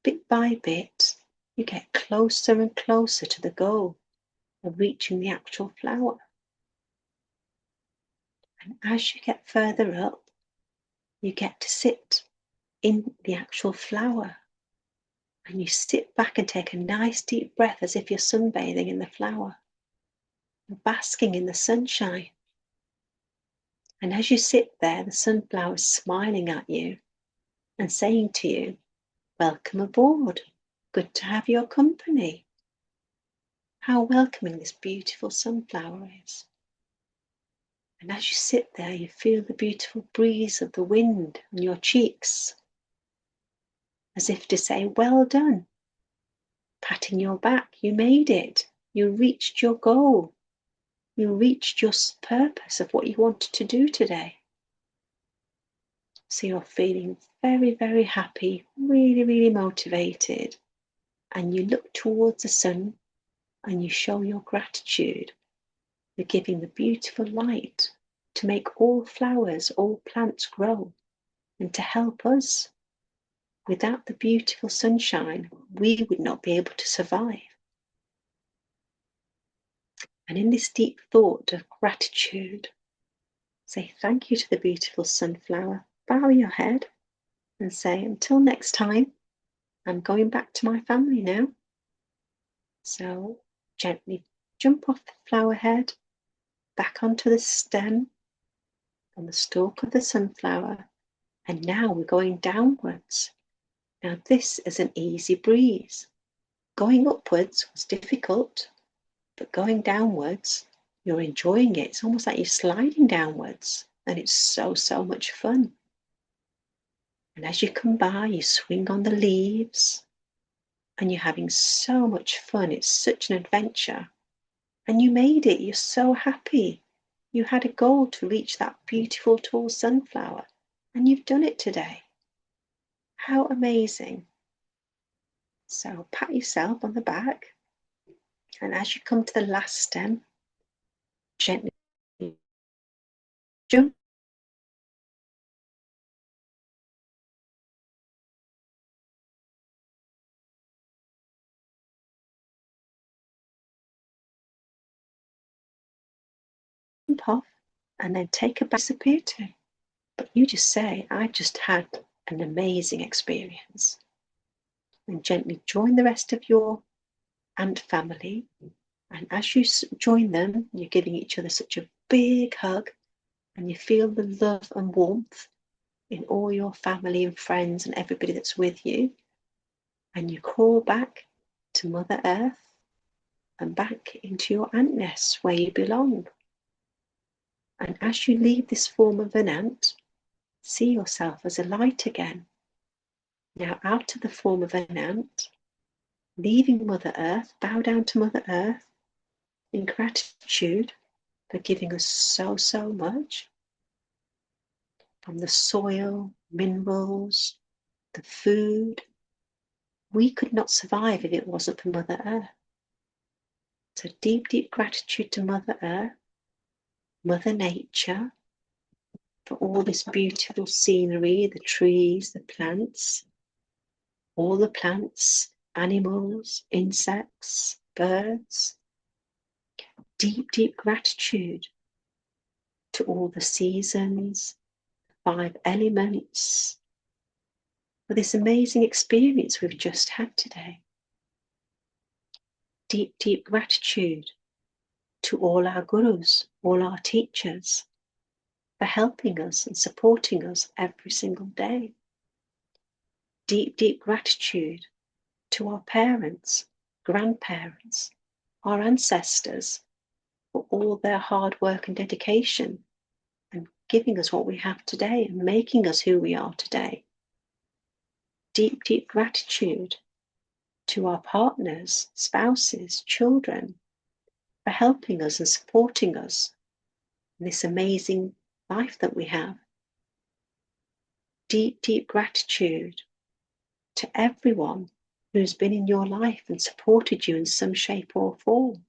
bit by bit, you get closer and closer to the goal of reaching the actual flower. And as you get further up, you get to sit in the actual flower. And you sit back and take a nice deep breath as if you're sunbathing in the flower. You're basking in the sunshine. And as you sit there, the sunflower is smiling at you and saying to you, "Welcome aboard. Good to have your company." How welcoming this beautiful sunflower is. And as you sit there, you feel the beautiful breeze of the wind on your cheeks, as if to say, "Well done." Patting your back, you made it. You reached your goal. You reached your purpose of what you wanted to do today. So you're feeling very, very happy, really, really motivated. And you look towards the sun and you show your gratitude for giving the beautiful light to make all flowers, all plants grow, and to help us. Without the beautiful sunshine, we would not be able to survive. And in this deep thought of gratitude, say thank you to the beautiful sunflower. Bow your head and say, "Until next time, I'm going back to my family now." So gently jump off the flower head, back onto the stem on the stalk of the sunflower. And now we're going downwards. Now this is an easy breeze. Going upwards was difficult, but going downwards, you're enjoying it. It's almost like you're sliding downwards, and it's so, so much fun. And as you come by, you swing on the leaves, and you're having so much fun. It's such an adventure. And you made it. You're so happy. You had a goal to reach that beautiful tall sunflower, and you've done it today. How amazing. So pat yourself on the back, and as you come to the last stem, gently jump off, and then take a disappear too. But you just say, "I just had an amazing experience." And gently join the rest of your ant family. And as you join them, you're giving each other such a big hug, and you feel the love and warmth in all your family and friends and everybody that's with you. And you crawl back to Mother Earth and back into your ant nest where you belong. And as you leave this form of an ant, see yourself as a light again. Now out of the form of an ant, leaving Mother Earth, bow down to Mother Earth in gratitude for giving us so, so much. From the soil, minerals, the food. We could not survive if it wasn't for Mother Earth. So deep, deep gratitude to Mother Earth, Mother Nature, for all this beautiful scenery, the trees, the plants, all the plants, animals, insects, birds. Deep, deep gratitude to all the seasons, the 5 elements, for this amazing experience we've just had today. Deep, deep gratitude to all our gurus, all our teachers, for helping us and supporting us every single day. Deep, deep gratitude to our parents, grandparents, our ancestors, for all their hard work and dedication and giving us what we have today and making us who we are today. Deep, deep gratitude to our partners, spouses, children, for helping us and supporting us in this amazing life that we have. Deep, deep gratitude to everyone who's been in your life and supported you in some shape or form,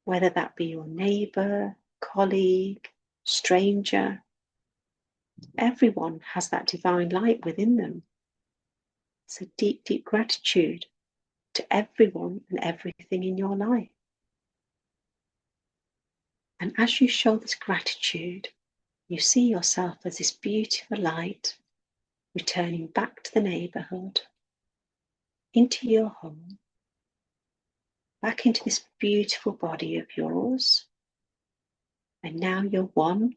whether that be your neighbour, colleague, stranger. Everyone has that divine light within them. So deep, deep gratitude to everyone and everything in your life. And as you show this gratitude, you see yourself as this beautiful light returning back to the neighborhood, into your home, back into this beautiful body of yours. And now you're one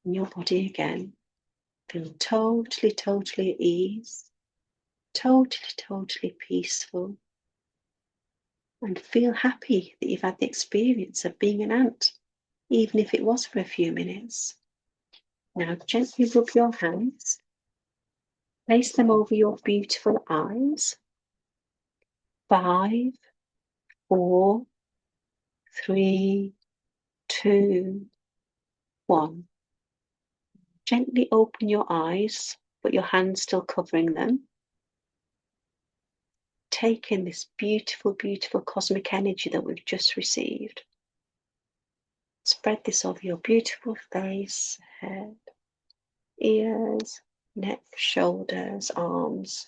in your body again, feeling totally, totally at ease, totally peaceful, and feel happy that you've had the experience of being an ant, even if it was for a few minutes. Now gently rub your hands, place them over your beautiful eyes. 5, 4, 3, 2, 1. Gently open your eyes, but your hands still covering them. Take in this beautiful, beautiful cosmic energy that we've just received. Spread this over your beautiful face, head, ears, neck, shoulders, arms,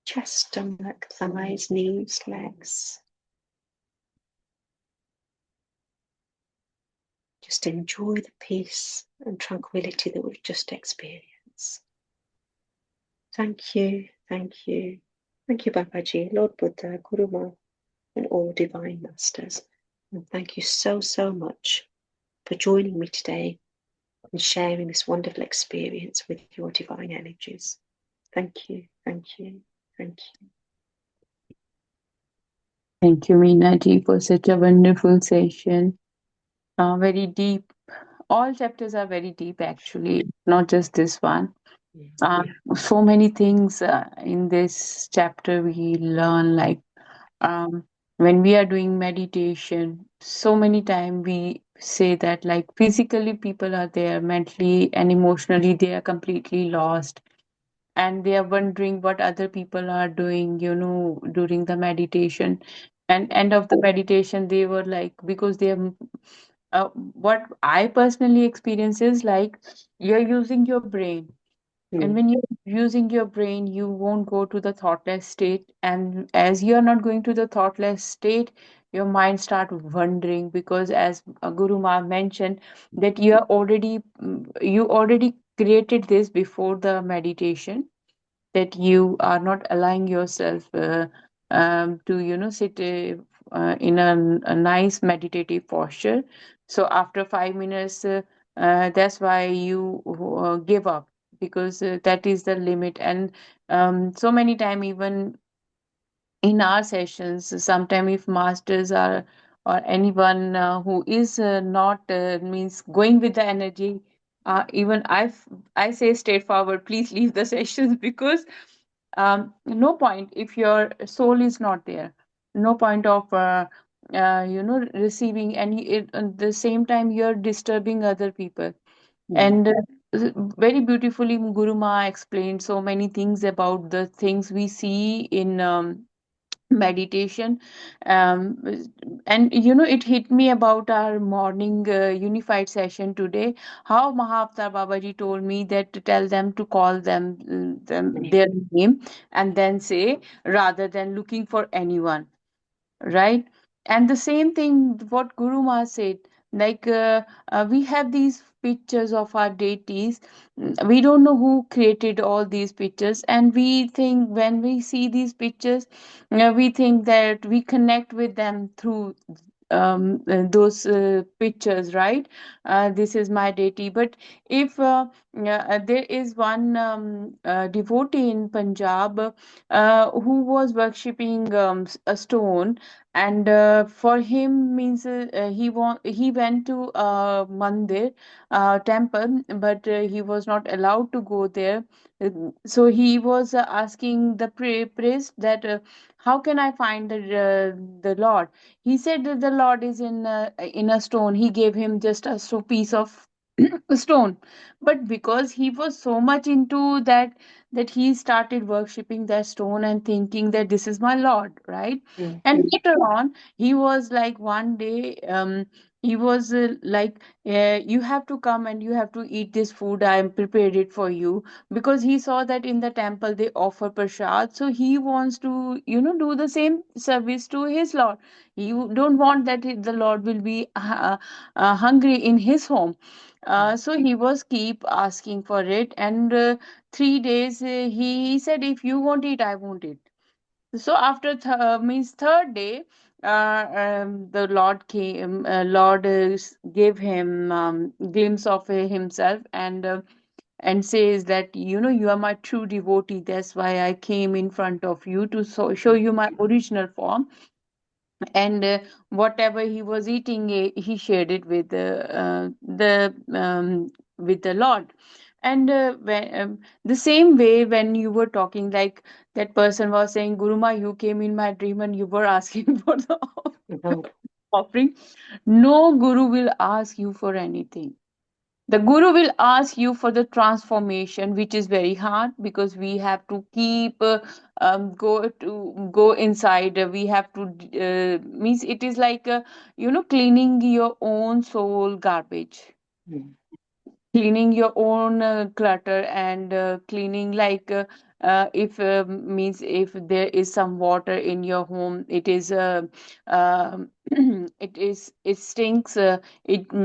chest, stomach, thighs, knees, legs. Just enjoy the peace and tranquility that we've just experienced. Thank you, thank you. Thank you, Babaji, Lord Buddha, Guru Ma, and all divine masters. And thank you so, so much for joining me today and sharing this wonderful experience with your divine energies. Thank you, thank you, thank you. Thank you, Meena ji, for such a wonderful session. Very deep. All chapters are very deep, actually, not just this one. So many things in this chapter we learn, like when we are doing meditation, so many times we say that like physically people are there, mentally and emotionally they are completely lost, and they are wondering what other people are doing, during the meditation. And end of the meditation they were like, because they are what I personally experience is like you're using your brain, and when you're using your brain, you won't go to the thoughtless state. And as you're not going to the thoughtless state, your mind start wandering, because as Guru Ma mentioned, that you already created this before the meditation, that you are not allowing yourself to sit in a nice meditative posture. So after 5 minutes, that's why you give up, because that is the limit. And so many time, even in our sessions, sometime if masters are, or anyone who is not means going with the energy, even I say straightforward, please leave the sessions, because no point if your soul is not there, no point of receiving any. At the same time you're disturbing other people. And very beautifully Guru Ma explained so many things about the things we see in meditation. um, and it hit me about our morning unified session today, how Mahavatar Babaji told me that to tell them to call them their name, and then say, rather than looking for anyone, right? And the same thing what Guru Ma said, like we have these pictures of our deities. We don't know who created all these pictures, and we think when we see these pictures, we think that we connect with them through those pictures, right? This is my deity. But if there is one devotee in Punjab who was worshipping a stone, and for him means he went to a mandir, temple, but he was not allowed to go there. So he was asking the priest that how can I find the Lord. He said that the Lord is in a stone. He gave him just a piece of stone. But because he was so much into that he started worshipping that stone and thinking that this is my Lord, right? And later on, he was like one day, he was like, you have to come and you have to eat this food, I am prepared it for you, because he saw that in the temple they offer prasad, so he wants to, do the same service to his lord. He don't want that the lord will be hungry in his home. So he was keep asking for it, and 3 days he said, if you won't eat, I won't eat. So after means third day, the Lord came. Lord gave him glimpse of himself, and says that, you are my true devotee. That's why I came in front of you to show you my original form. And whatever he was eating, he shared it with the Lord. And the same way, when you were talking, like that person was saying, Guruma, you came in my dream and you were asking for the Mhm. offering. No guru will ask you for anything. The guru will ask you for the transformation, which is very hard, because we have to keep go inside. We have to means it is like cleaning your own soul garbage, Mhm. cleaning your own clutter, and cleaning, like if means if there is some water in your home, it is it stinks, it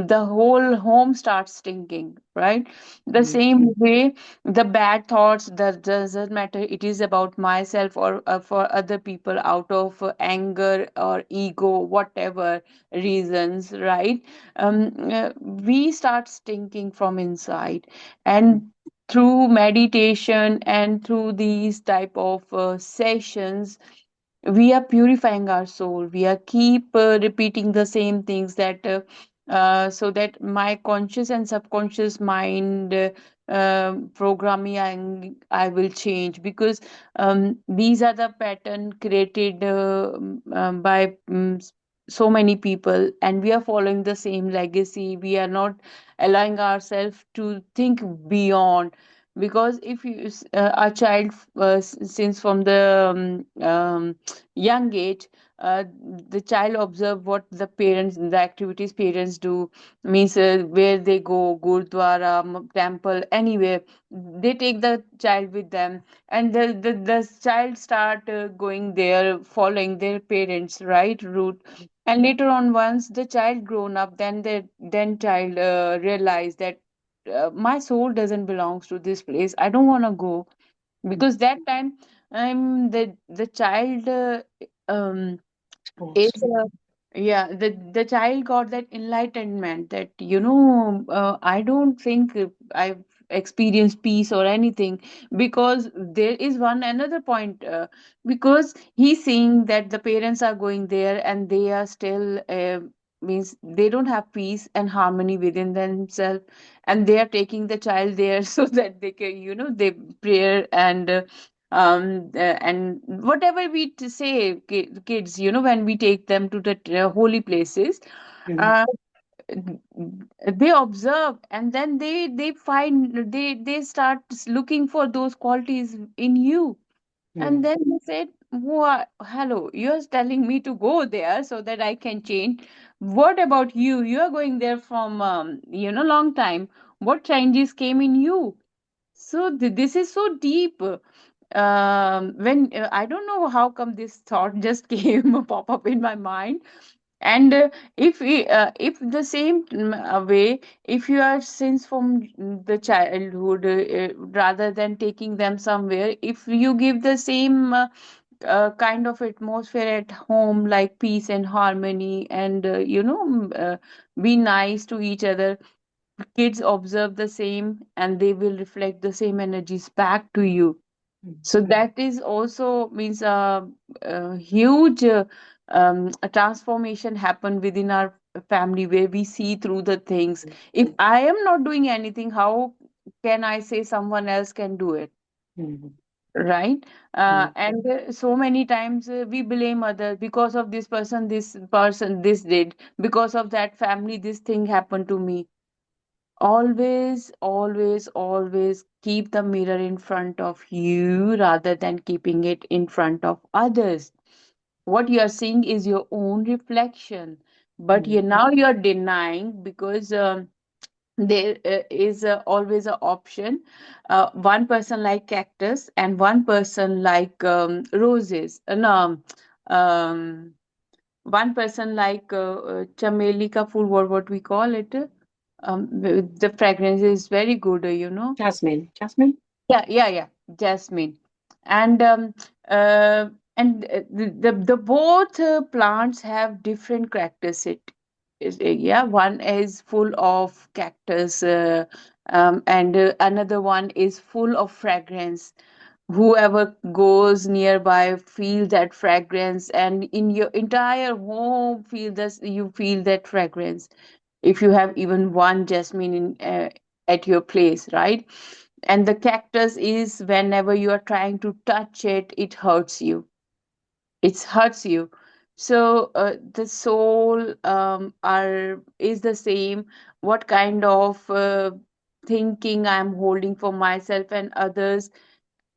the whole home starts stinking, right? The Mhm. same way, the bad thoughts, that doesn't matter, it is about myself or for other people, out of anger or ego, whatever reasons, right? We start stinking from inside. And through meditation and through these type of sessions, we are purifying our soul. We are keep repeating the same things, that so that my conscious and subconscious mind programming, I will change, because these are the pattern created by so many people, and we are following the same legacy. We are not allowing ourselves to think beyond, because if a child, since from the young age, uh, the child observe what the activities parents do, means where they go, gurdwara, temple, anywhere, they take the child with them, and the child start going there, following their parents, right, route. And later on, once the child grown up, then child realize that my soul doesn't belongs to this place, I don't want to go. Because that time, the child um is Exposed. yeah, the child got that enlightenment, that I don't think I've experienced peace or anything, because there is one another point, because he's seeing that the parents are going there and they are still means they don't have peace and harmony within themselves, and they are taking the child there so that they can, they prayer and whatever we say, kids, when we take them to the holy places, Mhm. uh, they observe, and then they find, they start looking for those qualities in you. And Mhm. then they said, what, hello, you're telling me to go there so that I can change. What about you? You're going there from long time. What changes came in you? So this is so deep. When I don't know how come this thought just came pop up in my mind. And if the same way, if you are since from the childhood, rather than taking them somewhere, if you give the same kind of atmosphere at home, like peace and harmony, and be nice to each other, kids observe the same and they will reflect the same energies back to you. Mhm. So that is also means a huge a transformation happen within our family, where we see through the things. If I am not doing anything, how can I say someone else can do it? Mhm. Right? Mhm. And so many times we blame others, because of this person this did, because of that family this thing happened to me. Always, always, always keep the mirror in front of you rather than keeping it in front of others. What you are seeing is your own reflection. but now you're denying because there is always an option. One person like cactus and one person like roses. No, um, one person like chameli ka fool, what we call it. The fragrance is very good, Jasmine. yeah, jasmine. And uh, the both plants have different characteristics. Yeah, one is full of cactus, and another one is full of fragrance. Whoever goes nearby feel that fragrance, and in your entire home you feel that fragrance if you have even one jasmine at your place, right? And the cactus is, whenever you are trying to touch it, it hurts you. It hurts you. So the soul are is the same. What kind of thinking I'm holding for myself and others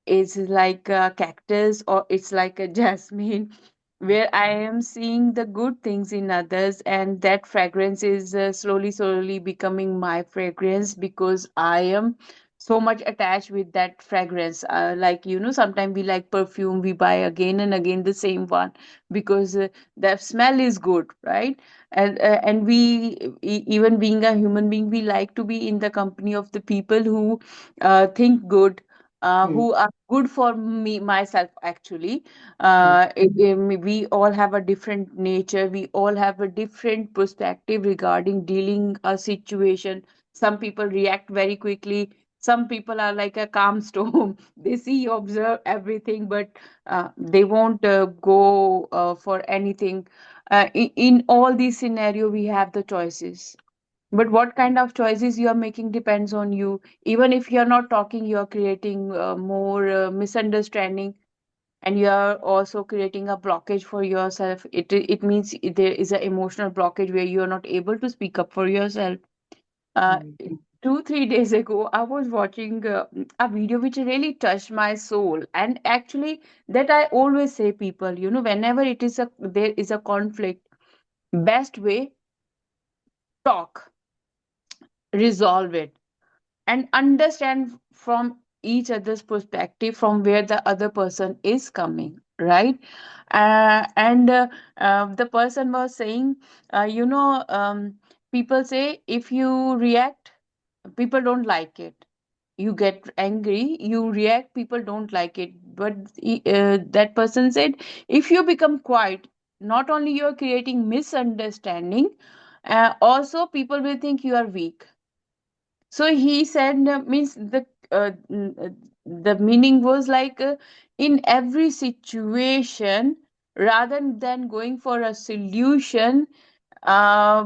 is like a cactus, or it's like a jasmine, where I am seeing the good things in others, and that fragrance is slowly becoming my fragrance because I am so much attached with that fragrance. Like, sometimes we like perfume, we buy again and again the same one because the smell is good, right? And we, even being a human being, we like to be in the company of the people who think good, Mm, who are good for me myself actually. mm, We all have a different nature, we all have a different perspective regarding dealing a situation. Some people react very quickly, some people are like a calm storm. They see, observe everything, but they won't go for anything. In all these scenario we have the choices, but what kind of choices you are making depends on you. Even if you're not talking, you're creating more misunderstanding, and you are also creating a blockage for yourself. It means there is an emotional blockage where you are not able to speak up for yourself. uh, mm, 2 3 days ago I was watching a video which really touched my soul, and actually that I always say people, whenever there is a conflict, best way, talk, resolve it, and understand from each other's perspective, from where the other person is coming, right? And the person was saying, people say if you react, people don't like it. You get angry, you react, people don't like it. But that person said, if you become quiet, not only you're creating misunderstanding, also people will think you are weak. So he said, means the meaning was like, in every situation, rather than going for a solution,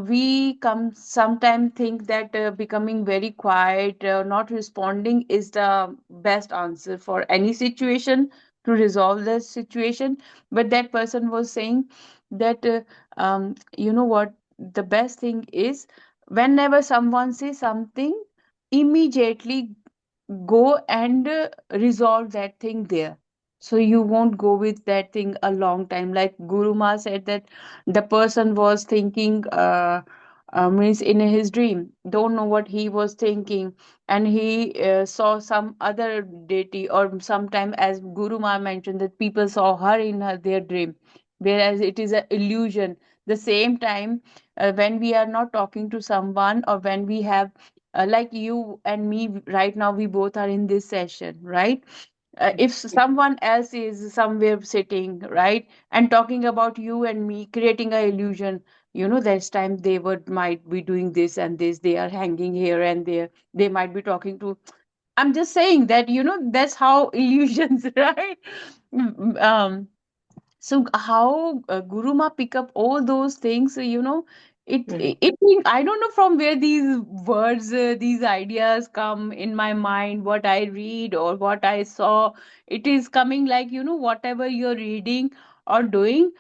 we come sometimes think that becoming very quiet, not responding is the best answer for any situation, to resolve the situation. But that person was saying that, you know what, the best thing is, whenever someone says something, immediately go and resolve that thing there, so you won't go with that thing a long time. Like Guru Ma said that the person was thinking, means in his dream, don't know what he was thinking, and he saw some other deity, or sometime, as Guru Ma mentioned, that people saw her in their dream, whereas it is an illusion. The same time, when we are not talking to someone, or when we have, like you and me right now, we both are in this session, right? If someone else is somewhere sitting, right, and talking about you and me, creating a illusion, this time they would might be doing this and this, they are hanging here and there, they might be talking to, I'm just saying that, that's how illusions, right? um so how Guru Ma pick up all those things, mm, I don't know from where these words, these ideas come in my mind, what I read or what I saw. It is coming like, whatever you're reading or doing,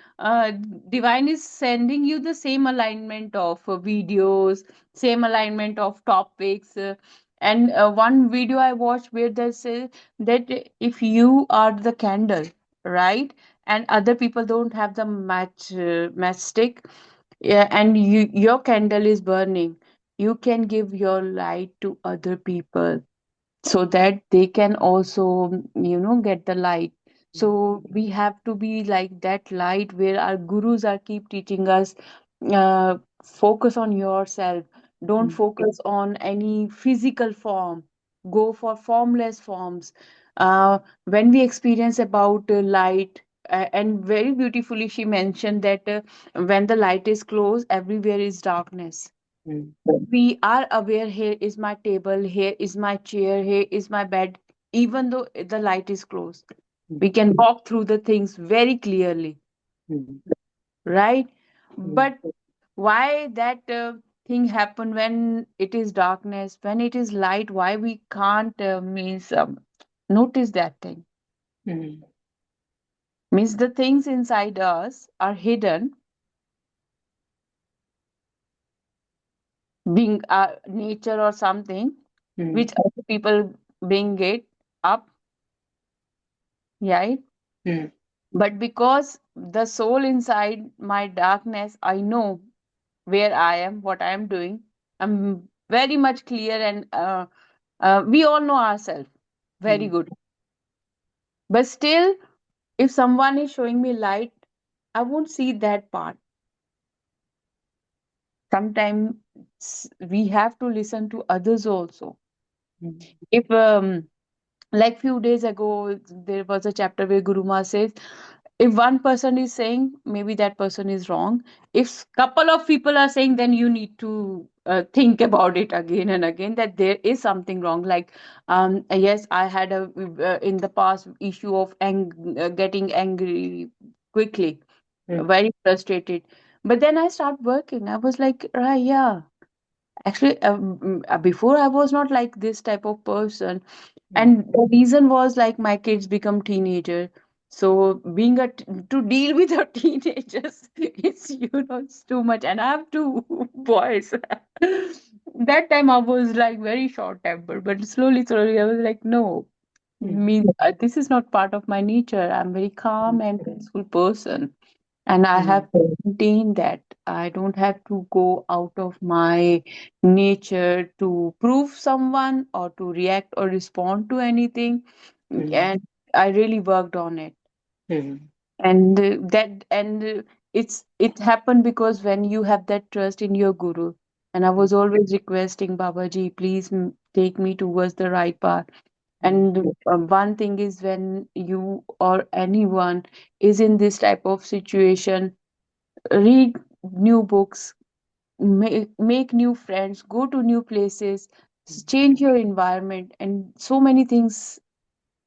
divine is sending you the same alignment of videos, same alignment of topics. And one video I watched where they say that if you are the candle, right, and other people don't have the matchstick, Yeah, and your candle is burning. You can give your light to other people so that they can also, get the light. So we have to be like that light where our gurus are keep teaching us, focus on yourself. Don't focus on any physical form. Go for formless forms. When we experience about light, and very beautifully she mentioned that when the light is closed, everywhere is darkness. Mm. We are aware, here is my table, here is my chair, here is my bed. Even though the light is closed, we can walk through the things very clearly, Mm. right? Mm. But why that thing happen when it is darkness, when it is light, why we can't means notice that thing? Mm. Means the things inside us are hidden, being nature or something, Mm. which other people bring it up, right? Mm. But because the soul inside my darkness, I know where I am, what I am doing. I'm very much clear, and we all know ourselves very Mm. good. But still, if someone is showing me light, I won't see that part. Sometimes we have to listen to others also. Mm. If like few days ago, there was a chapter where Guru Ma says, if one person is saying, maybe that person is wrong. If couple of people are saying, then you need to think about it again and again, that there is something wrong. Like yes, I had a in the past issue of getting angry quickly, Mm. very frustrated. But then I start working, I was like, right, yeah, actually, before I was not like this type of person, Mm. and the reason was like my kids become teenager. So being to deal with a teenagers, it's too much, and I have two boys. That time I was like very short tempered, but slowly I was like, no, Mm. this is not part of my nature. I'm very calm and peaceful person, and I Mm. have to maintain that. I don't have to go out of my nature to prove someone or to react or respond to anything. Mm. And I really worked on it. Mm. And it happened because when you have that trust in your guru, and I was always requesting Babaji, please take me towards the right path. Mm. And one thing is, when you or anyone is in this type of situation, read new books, make new friends, go to new places, change your environment, and so many things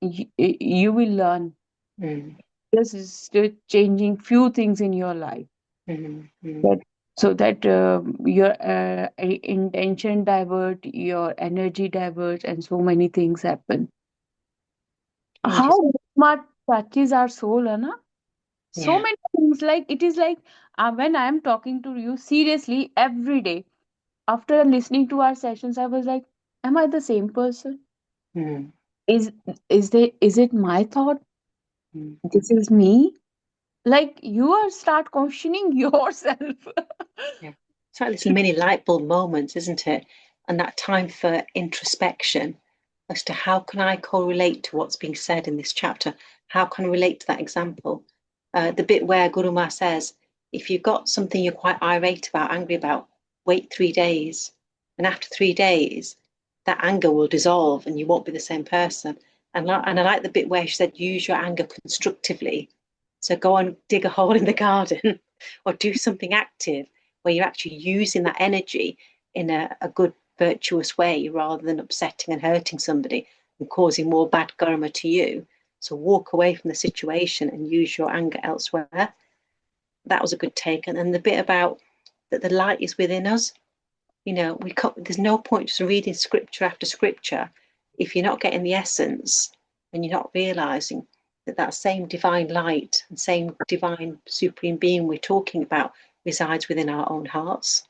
you will learn. Mm. Just changing few things in your life, Mm. Mm. that, so that your intention divert, your energy diverts, and so many things happen. I How just, smart touches our soul, Anna? So yeah. many things, like it is like when I am talking to you seriously every day, after listening to our sessions, I was like, am I the same person? Mm. is is it my thought? Mm. This is me? Like, you are start questioning yourself. Yeah. It's like little mini light bulb moments, isn't it? And that time for introspection as to how can I correlate to what's being said in this chapter? How can I relate to that example? The bit where Guru Ma says, if you've got something you're quite irate about, angry about, wait 3 days. And after 3 days, that anger will dissolve and you won't be the same person. And I like the bit where she said, use your anger constructively. So go and dig a hole in the garden or do something active where you're actually using that energy in a good, virtuous way rather than upsetting and hurting somebody and causing more bad karma to you. So walk away from the situation and use your anger elsewhere. That was a good take. And then the bit about that the light is within us. There's no point just reading scripture after scripture if you're not getting the essence and you're not realizing that that same divine light and same divine supreme being we're talking about resides within our own hearts.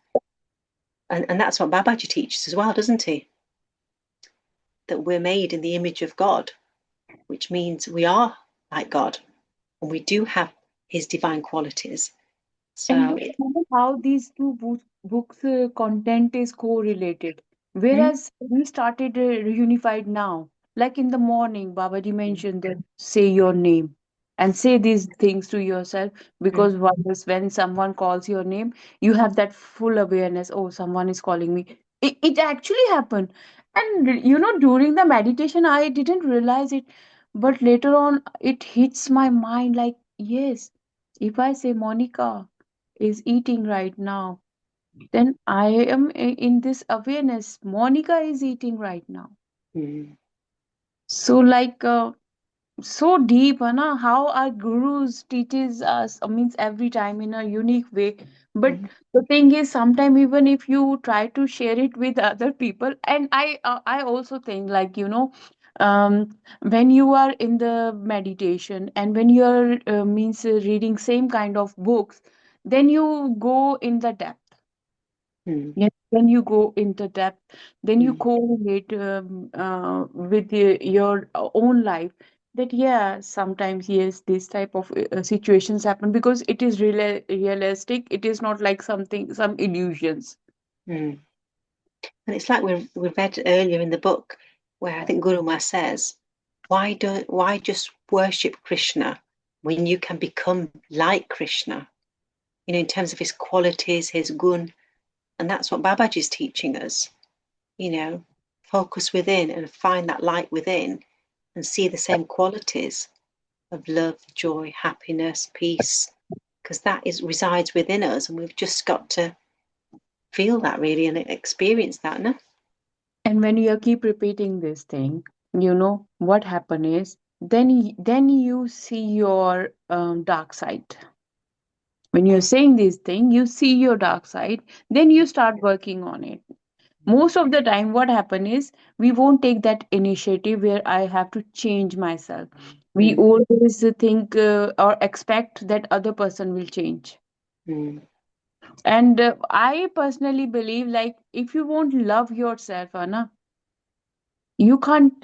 And that's what Babaji teaches as well, doesn't he? That we're made in the image of God, which means we are like God and we do have his divine qualities. And So you know how these two books content is correlated. Whereas we started reunified now, like in the morning, Babaji mentioned that say your name and say these things to yourself, because once when someone calls your name, you have that full awareness. Oh, someone is calling me. It actually happened, and you know during the meditation I didn't realize it, but later on it hits my mind like yes, if I say Monica is eating right now, then I am in this awareness. Monica is eating right now. mm, So, like, so deep, na, how our gurus teaches us, means every time in a unique way. But the thing is, sometimes even if you try to share it with other people, and I also think like when you are in the meditation and when you are means reading same kind of books, then you go in the depth. mm, Yes, when you go into depth, then you mm, correlate with your own life. That yeah, sometimes yes, this type of situations happen because it is realistic. It is not like something, some illusions. mm. And it's like we read earlier in the book where I think Guru Maharaj says, why just worship Krishna when you can become like Krishna? You know, in terms of his qualities, his gun, and that's what Babaji is teaching us. You know, focus within and find that light within, and see the same qualities of love, joy, happiness, peace, because that is resides within us, and we've just got to feel that really and experience that, no? And when you keep repeating this thing, you know what happen is then you see your dark side. When you're saying this thing, you see your dark side, then you start working on it. Most of the time what happen is we won't take that initiative where I have to change myself. We Mm, always think or expect that other person will change. mm, And I personally believe like if you won't love yourself, Anna, you can't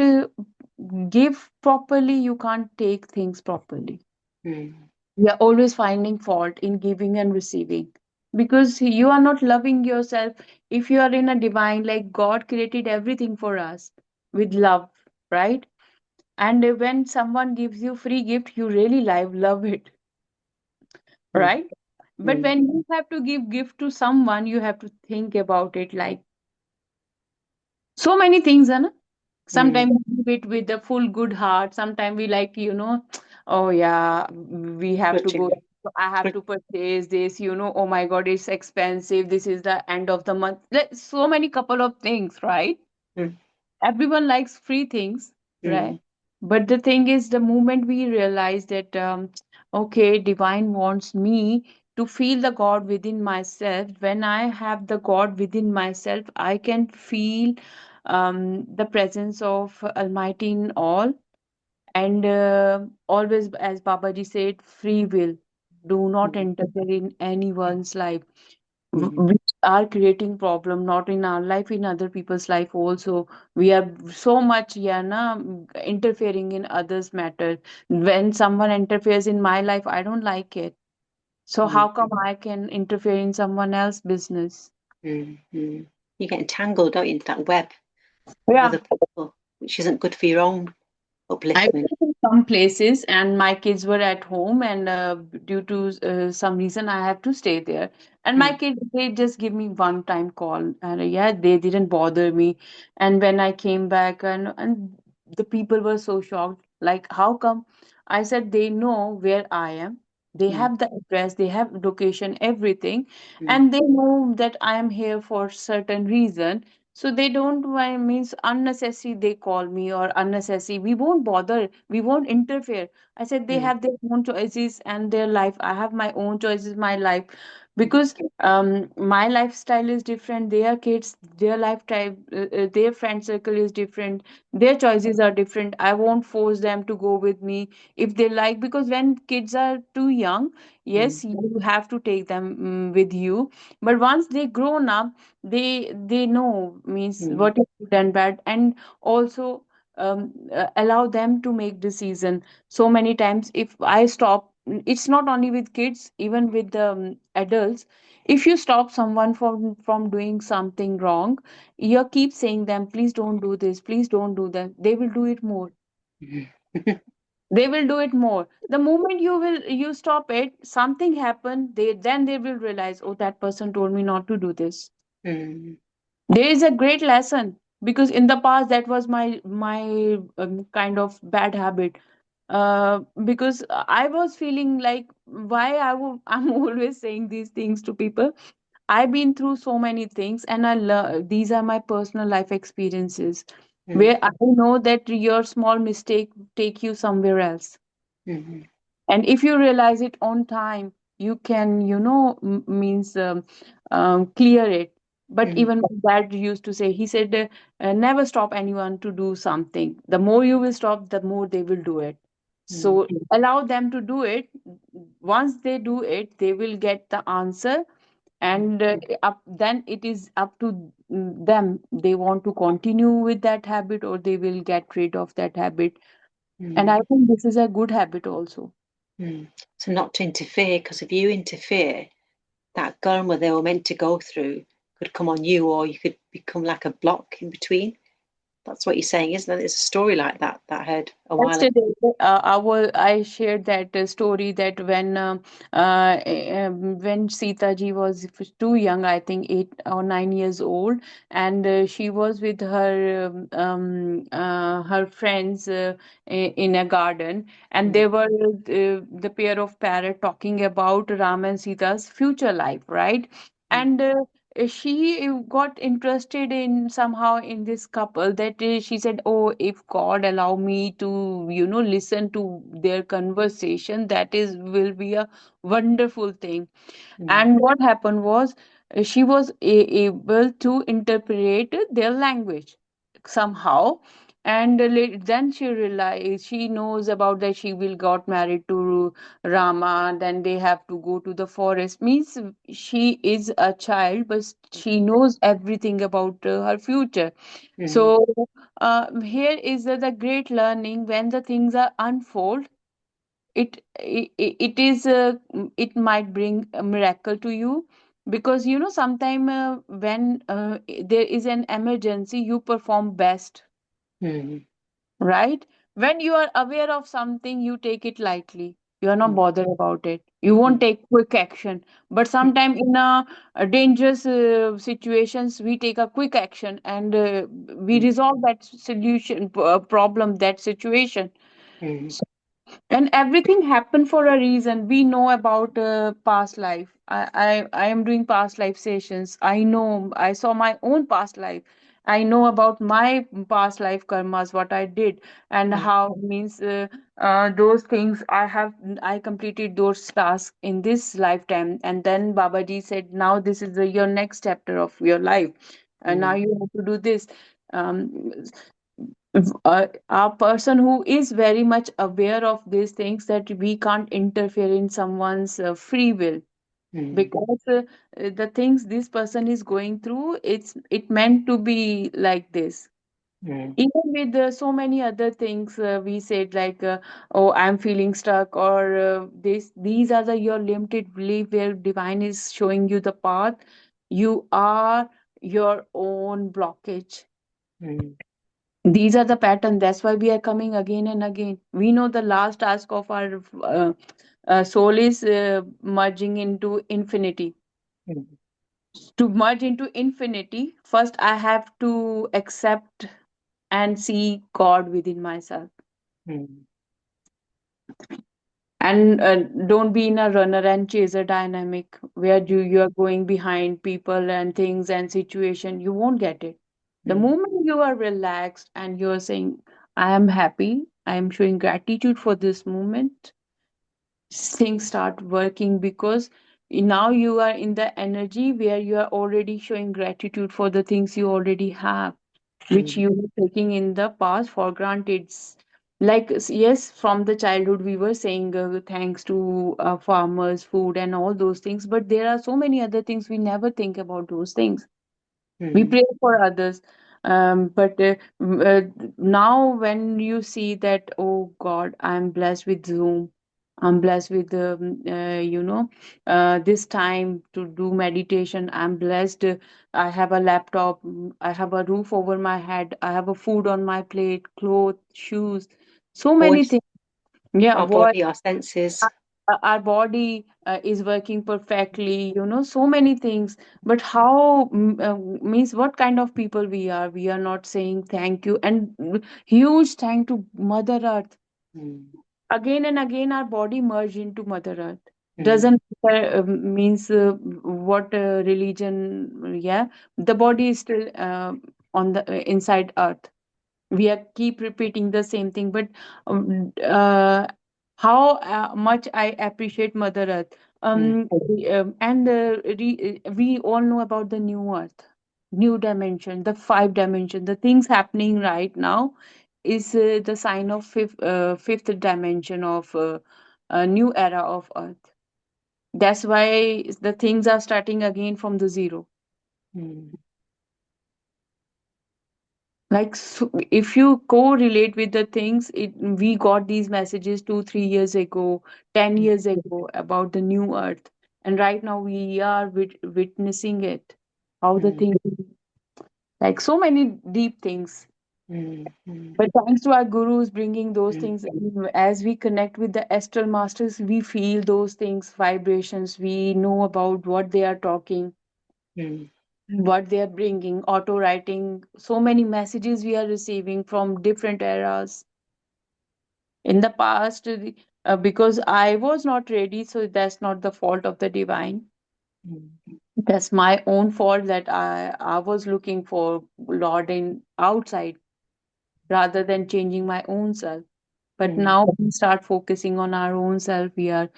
give properly, you can't take things properly. mm, We are always finding fault in giving and receiving because you are not loving yourself. If you are in a divine, like God created everything for us with love, right? And when someone gives you free gift, you really love it, mm, right? But mm, when you have to give gift to someone, you have to think about it like so many things, Anna. mm. Sometimes we do it with a full good heart. Sometimes we like, oh yeah, we have to go. Grudgingly. So I have to purchase this, oh my God, it's expensive. This is the end of the month. Like, so many couple of things, right? Mm, Everyone likes free things, right? mm, But the thing is, the moment we realize that, okay, divine wants me to feel the God within myself. When I have the God within myself, I can feel the presence of Almighty in all. And always, as Babaji said, free will. Do not mm, interfere in anyone's life mm, which are creating problem not in our life, in other people's life also. We are so much, yeah na, interfering in others matter. When someone interferes in my life, I don't like it, so mm, how come I can interfere in someone else's business? mm, mm. You get entangled, don't you, in that web of Yeah. other people, which isn't good for your own I upliftment. went to some places and my kids were at home, and due to some reason, I have to stay there. And my Mm, kids, they just give me one time call, and yeah, they didn't bother me. And when I came back, and the people were so shocked, like, how come? I said they know where I am. They mm, have the address, they have location, everything, mm, and they know that I am here for certain reason, so they don't means unnecessary they call me or unnecessary. We won't bother. We won't interfere. I said they mm, have their own choices and their life. I have my own choices, my life. Because my lifestyle is different. Their kids, their lifetime, their friend circle is different. Their choices are different. I won't force them to go with me if they like. Because when kids are too young, mm, yes, you have to take them with you. But once they grown up, they know means mm, what is good and bad, and also allow them to make decision. So many times if I stop it's not only with kids, even with adults. If you stop someone from doing something wrong, you keep saying them, please don't do this, please don't do that, they will do it more. They will do it more. The moment you stop it, something happen, they will realize, oh, that person told me not to do this. Mm. There is a great lesson, because in the past that was my kind of bad habit. Because I was feeling like, why I'm always saying these things to people. I've been through so many things, and these are my personal life experiences, Mm. where I know that your small mistake take you somewhere else. Mm. And if you realize it on time, you can, means clear it. But Mm. even my dad used to say, he said, never stop anyone to do something. The more you will stop, the more they will do it. Mm. So allow them to do it. Once they do it, they will get the answer. And then it is up to them. They want to continue with that habit, or they will get rid of that habit. And I Mm. think this is a good habit also. Mm. So not to interfere, because if you interfere, that karma they were meant to go through could come on you, or you could become like a block in between. That's what you're saying, isn't it? It's a story like that that I heard a while ago. Yesterday, I shared that story that when Sita ji was too young, I think 8 or 9 years old, and she was with her friends in a garden, and Mm. they were the pair of parrot talking about Ram and Sita's future life, right? Mm. And she got interested in somehow in this couple, that she said, oh, if God allow me to listen to their conversation, that is will be a wonderful thing. Mm. And what happened was, she was able to interpret their language somehow. And then she realized, she knows about that she will got married to Rama, then they have to go to the forest. Means she is a child, but she knows everything about her future. Mm. So here is the great learning. When the things are unfold, it is it might bring a miracle to you, because sometime when there is an emergency, you perform best, Mm. right? When you are aware of something, you take it lightly, you are not Mm. bothered about it, you won't Mm. take quick action. But sometime in a dangerous situations, we take a quick action, and we Mm. resolve that solution problem, that situation. Mm. And everything happened for a reason. We know about past life. I am doing past life sessions. I know, I saw my own past life. I know about my past life karmas, what I did, and Mm. how means those things I completed those tasks in this lifetime. And then Babaji said, now this is your next chapter of your life, and now Mm. you have to do this. Um, a person who is very much aware of these things, that we can't interfere in someone's free will, Mm. because the things this person is going through, it meant to be like this. Mm. Even with so many other things, we said like, oh, I'm feeling stuck, or these are the your limited belief, where divine is showing you the path. You are your own blockage. Mm. These are the pattern. That's why we are coming again and again. We know the last task of our soul is merging into infinity. Mm. To merge into infinity, first I have to accept and see God within myself. Mm. And don't be in a runner and chaser dynamic, where you are going behind people and things and situation. You won't get it. The Mm. moment you are relaxed and you are saying, I am happy, I am showing gratitude for this moment, things start working, because now you are in the energy where you are already showing gratitude for the things you already have, which Mm. you were taking in the past for granted. Like, yes, from the childhood we were saying thanks to farmers, food, and all those things, but there are so many other things we never think about those things. We Mm. pray for others, but now when you see that, oh God, I'm blessed with Zoom, I'm blessed with this time to do meditation. I'm blessed. I have a laptop. I have a roof over my head. I have a food on my plate, clothes, shoes, so many Voice, things. Yeah, our what body, our senses. our body is working perfectly. So many things. But how means what kind of people we are? We are not saying thank you and huge thank to Mother Earth. Mm, Again and again our body merge into Mother Earth. mm, Doesn't means what religion. Yeah, the body is still on the inside Earth. We are keep repeating the same thing, but how much I appreciate Mother Earth. mm, And we all know about the new Earth, new dimension, the five dimension, the things happening right now is the sign of fifth dimension of a new era of Earth. That's why the things are starting again from the zero. mm, Like, so if you correlate with the things, we got these messages 2 3 years ago, 10 mm, years ago about the new Earth, and right now we are witnessing it. How the mm, things, like so many deep things. mm, mm, But thanks to our gurus bringing those mm, things in, as we connect with the astral masters, we feel those things, vibrations. We know about what they are talking, mm, what they are bringing, auto writing. So many messages we are receiving from different eras in the past. Because I was not ready, so that's not the fault of the divine. mm, That's my own fault that I was looking for Lord in outside rather than changing my own self. But mm, now we start focusing on our own self. We are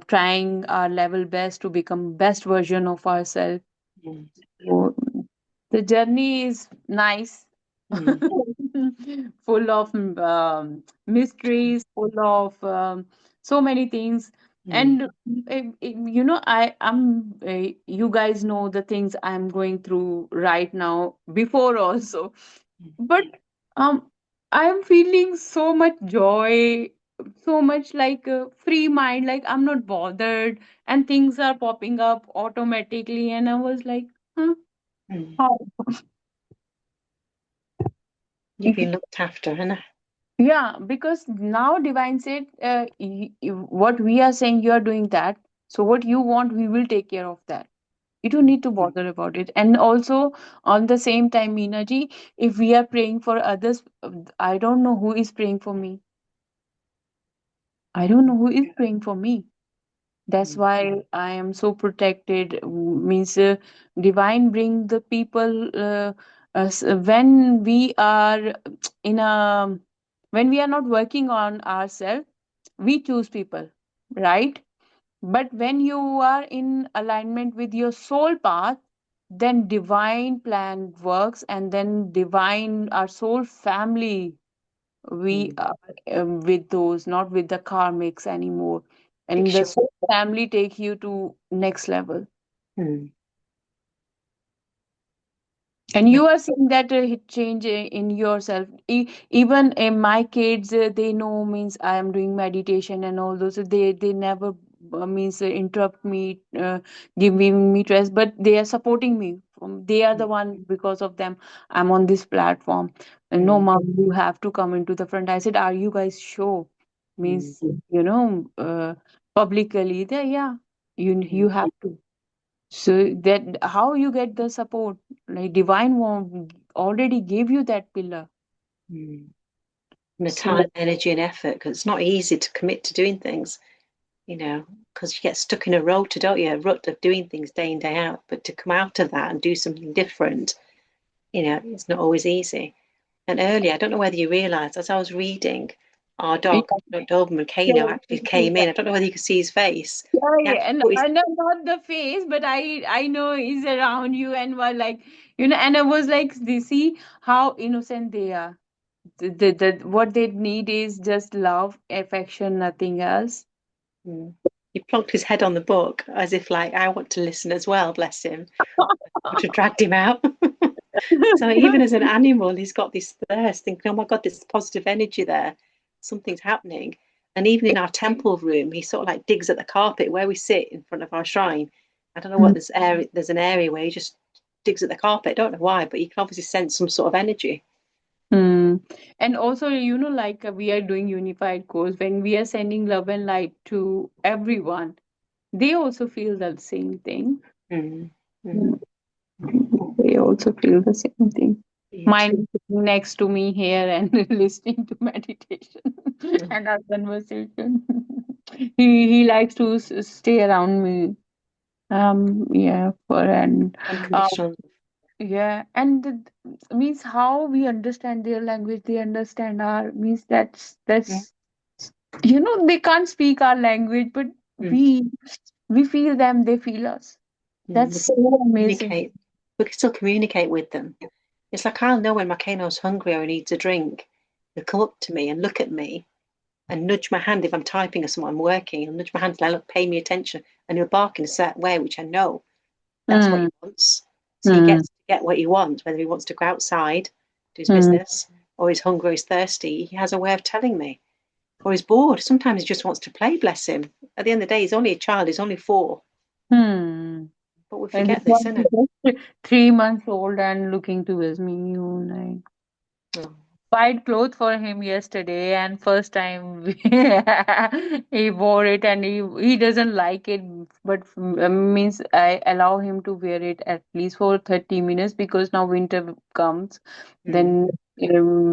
trying our level best to become best version of ourselves. mm, So the journey is nice, mm, full of mysteries, full of so many things. mm, And you guys know the things I'm going through right now before also. mm, But um, I'm feeling so much joy, so much like a free mind, like I'm not bothered, and things are popping up automatically. And I was like, huh, mm. how? You've been looked after, Hannah. Yeah, because now divine said, what we are saying, you are doing that. So what you want, we will take care of that. You don't Mm, need to bother about it. And also, on the same time, Meena ji, if we are praying for others, I don't know who is praying for me. I don't know who is praying for me. That's mm, why I am so protected. Means divine bring the people when we are in a when we are not working on ourselves, we choose people, right? But when you are in alignment with your soul path, then divine plan works, and then divine our soul family, we mm, are with those, not with the karmics anymore. And fix the your, soul family take you to next level. mm, And no, you are seeing that change in yourself. Even my kids, they know means I am doing meditation and all those. They never means interrupt me, giving me stress, but they are supporting me. They are the mm, one because of them I'm on this platform. And no, mm, mom, you have to come into the front. I said, are you guys sure? mm, Means publicly. They, yeah, you mm, have to. So that how you get the support, like divine already gave you that pillar. mm. And the So time, energy, and effort, because it's not easy to commit to doing things, because you get stuck in a rota, don't you? A rut of doing things day in, day out. But to come out of that and do something different, it's not always easy. And earlier, I don't know whether you realised, as I was reading, our yeah, dog, Doberman Kano, actually came in. I don't know whether you could see his face. He yeah, actually and put his, I know not the face, but I know he's around you and were like, and I was like, they see how innocent they are. What they need is just love, affection, nothing else. mm, he plonked his head on the book as if, like, I want to listen as well, bless him. I would have dragged him out. So even as an animal, he's got this thirst, thinking, oh my God, there's positive energy there. Something's happening. And even in our temple room, he sort of like digs at the carpet where we sit in front of our shrine. I don't know what there's an area where he just digs at the carpet. I don't know why, but you can obviously sense some sort of energy. And also, like we are doing unified course, when we are sending love and light to everyone, they also feel the same thing. Mm. They also feel the same thing. Yeah. Mine is sitting next to me here and listening to meditation and our conversation. He likes to stay around me. Yeah, Unconditional. yeah, and means how we understand their language, they understand our means that's they can't speak our language, but we feel them, they feel us. That's so amazing. We can still communicate with them. It's like I'll know when Makeno's hungry or he needs a drink. He'll come up to me and look at me and nudge my hand if I'm typing or something, I'm working. He'll nudge my hand and look, pay me attention, and he'll bark in a certain way, which I know that's what he wants. So he gets to get what he wants, whether he wants to go outside, do his business, or he's hungry, or he's thirsty. He has a way of telling me. Or he's bored. Sometimes he just wants to play, bless him. At the end of the day, he's only a child, he's only 4. But we And forget this, isn't it? 3 months old and looking towards me, like buyed clothes for him yesterday, and first time he wore it, and he doesn't like it, but means I allow him to wear it at least for 30 minutes, because now winter comes, then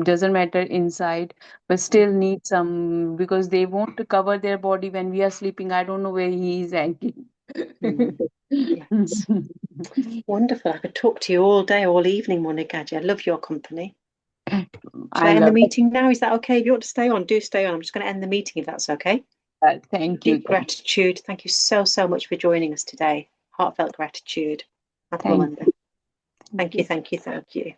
doesn't matter inside, but still need some, because they want to cover their body when we are sleeping. I don't know where he is hanging. Yes. Wonderful. I could talk to you all day, all evening, Monikaji. I love your company. Should I end the meeting now? Is that okay? If you want to stay on, do stay on. I'm just going to end the meeting if that's okay. Thank you. Deep gratitude. Thank you so much for joining us today. Heartfelt gratitude. Thank you. Thank you.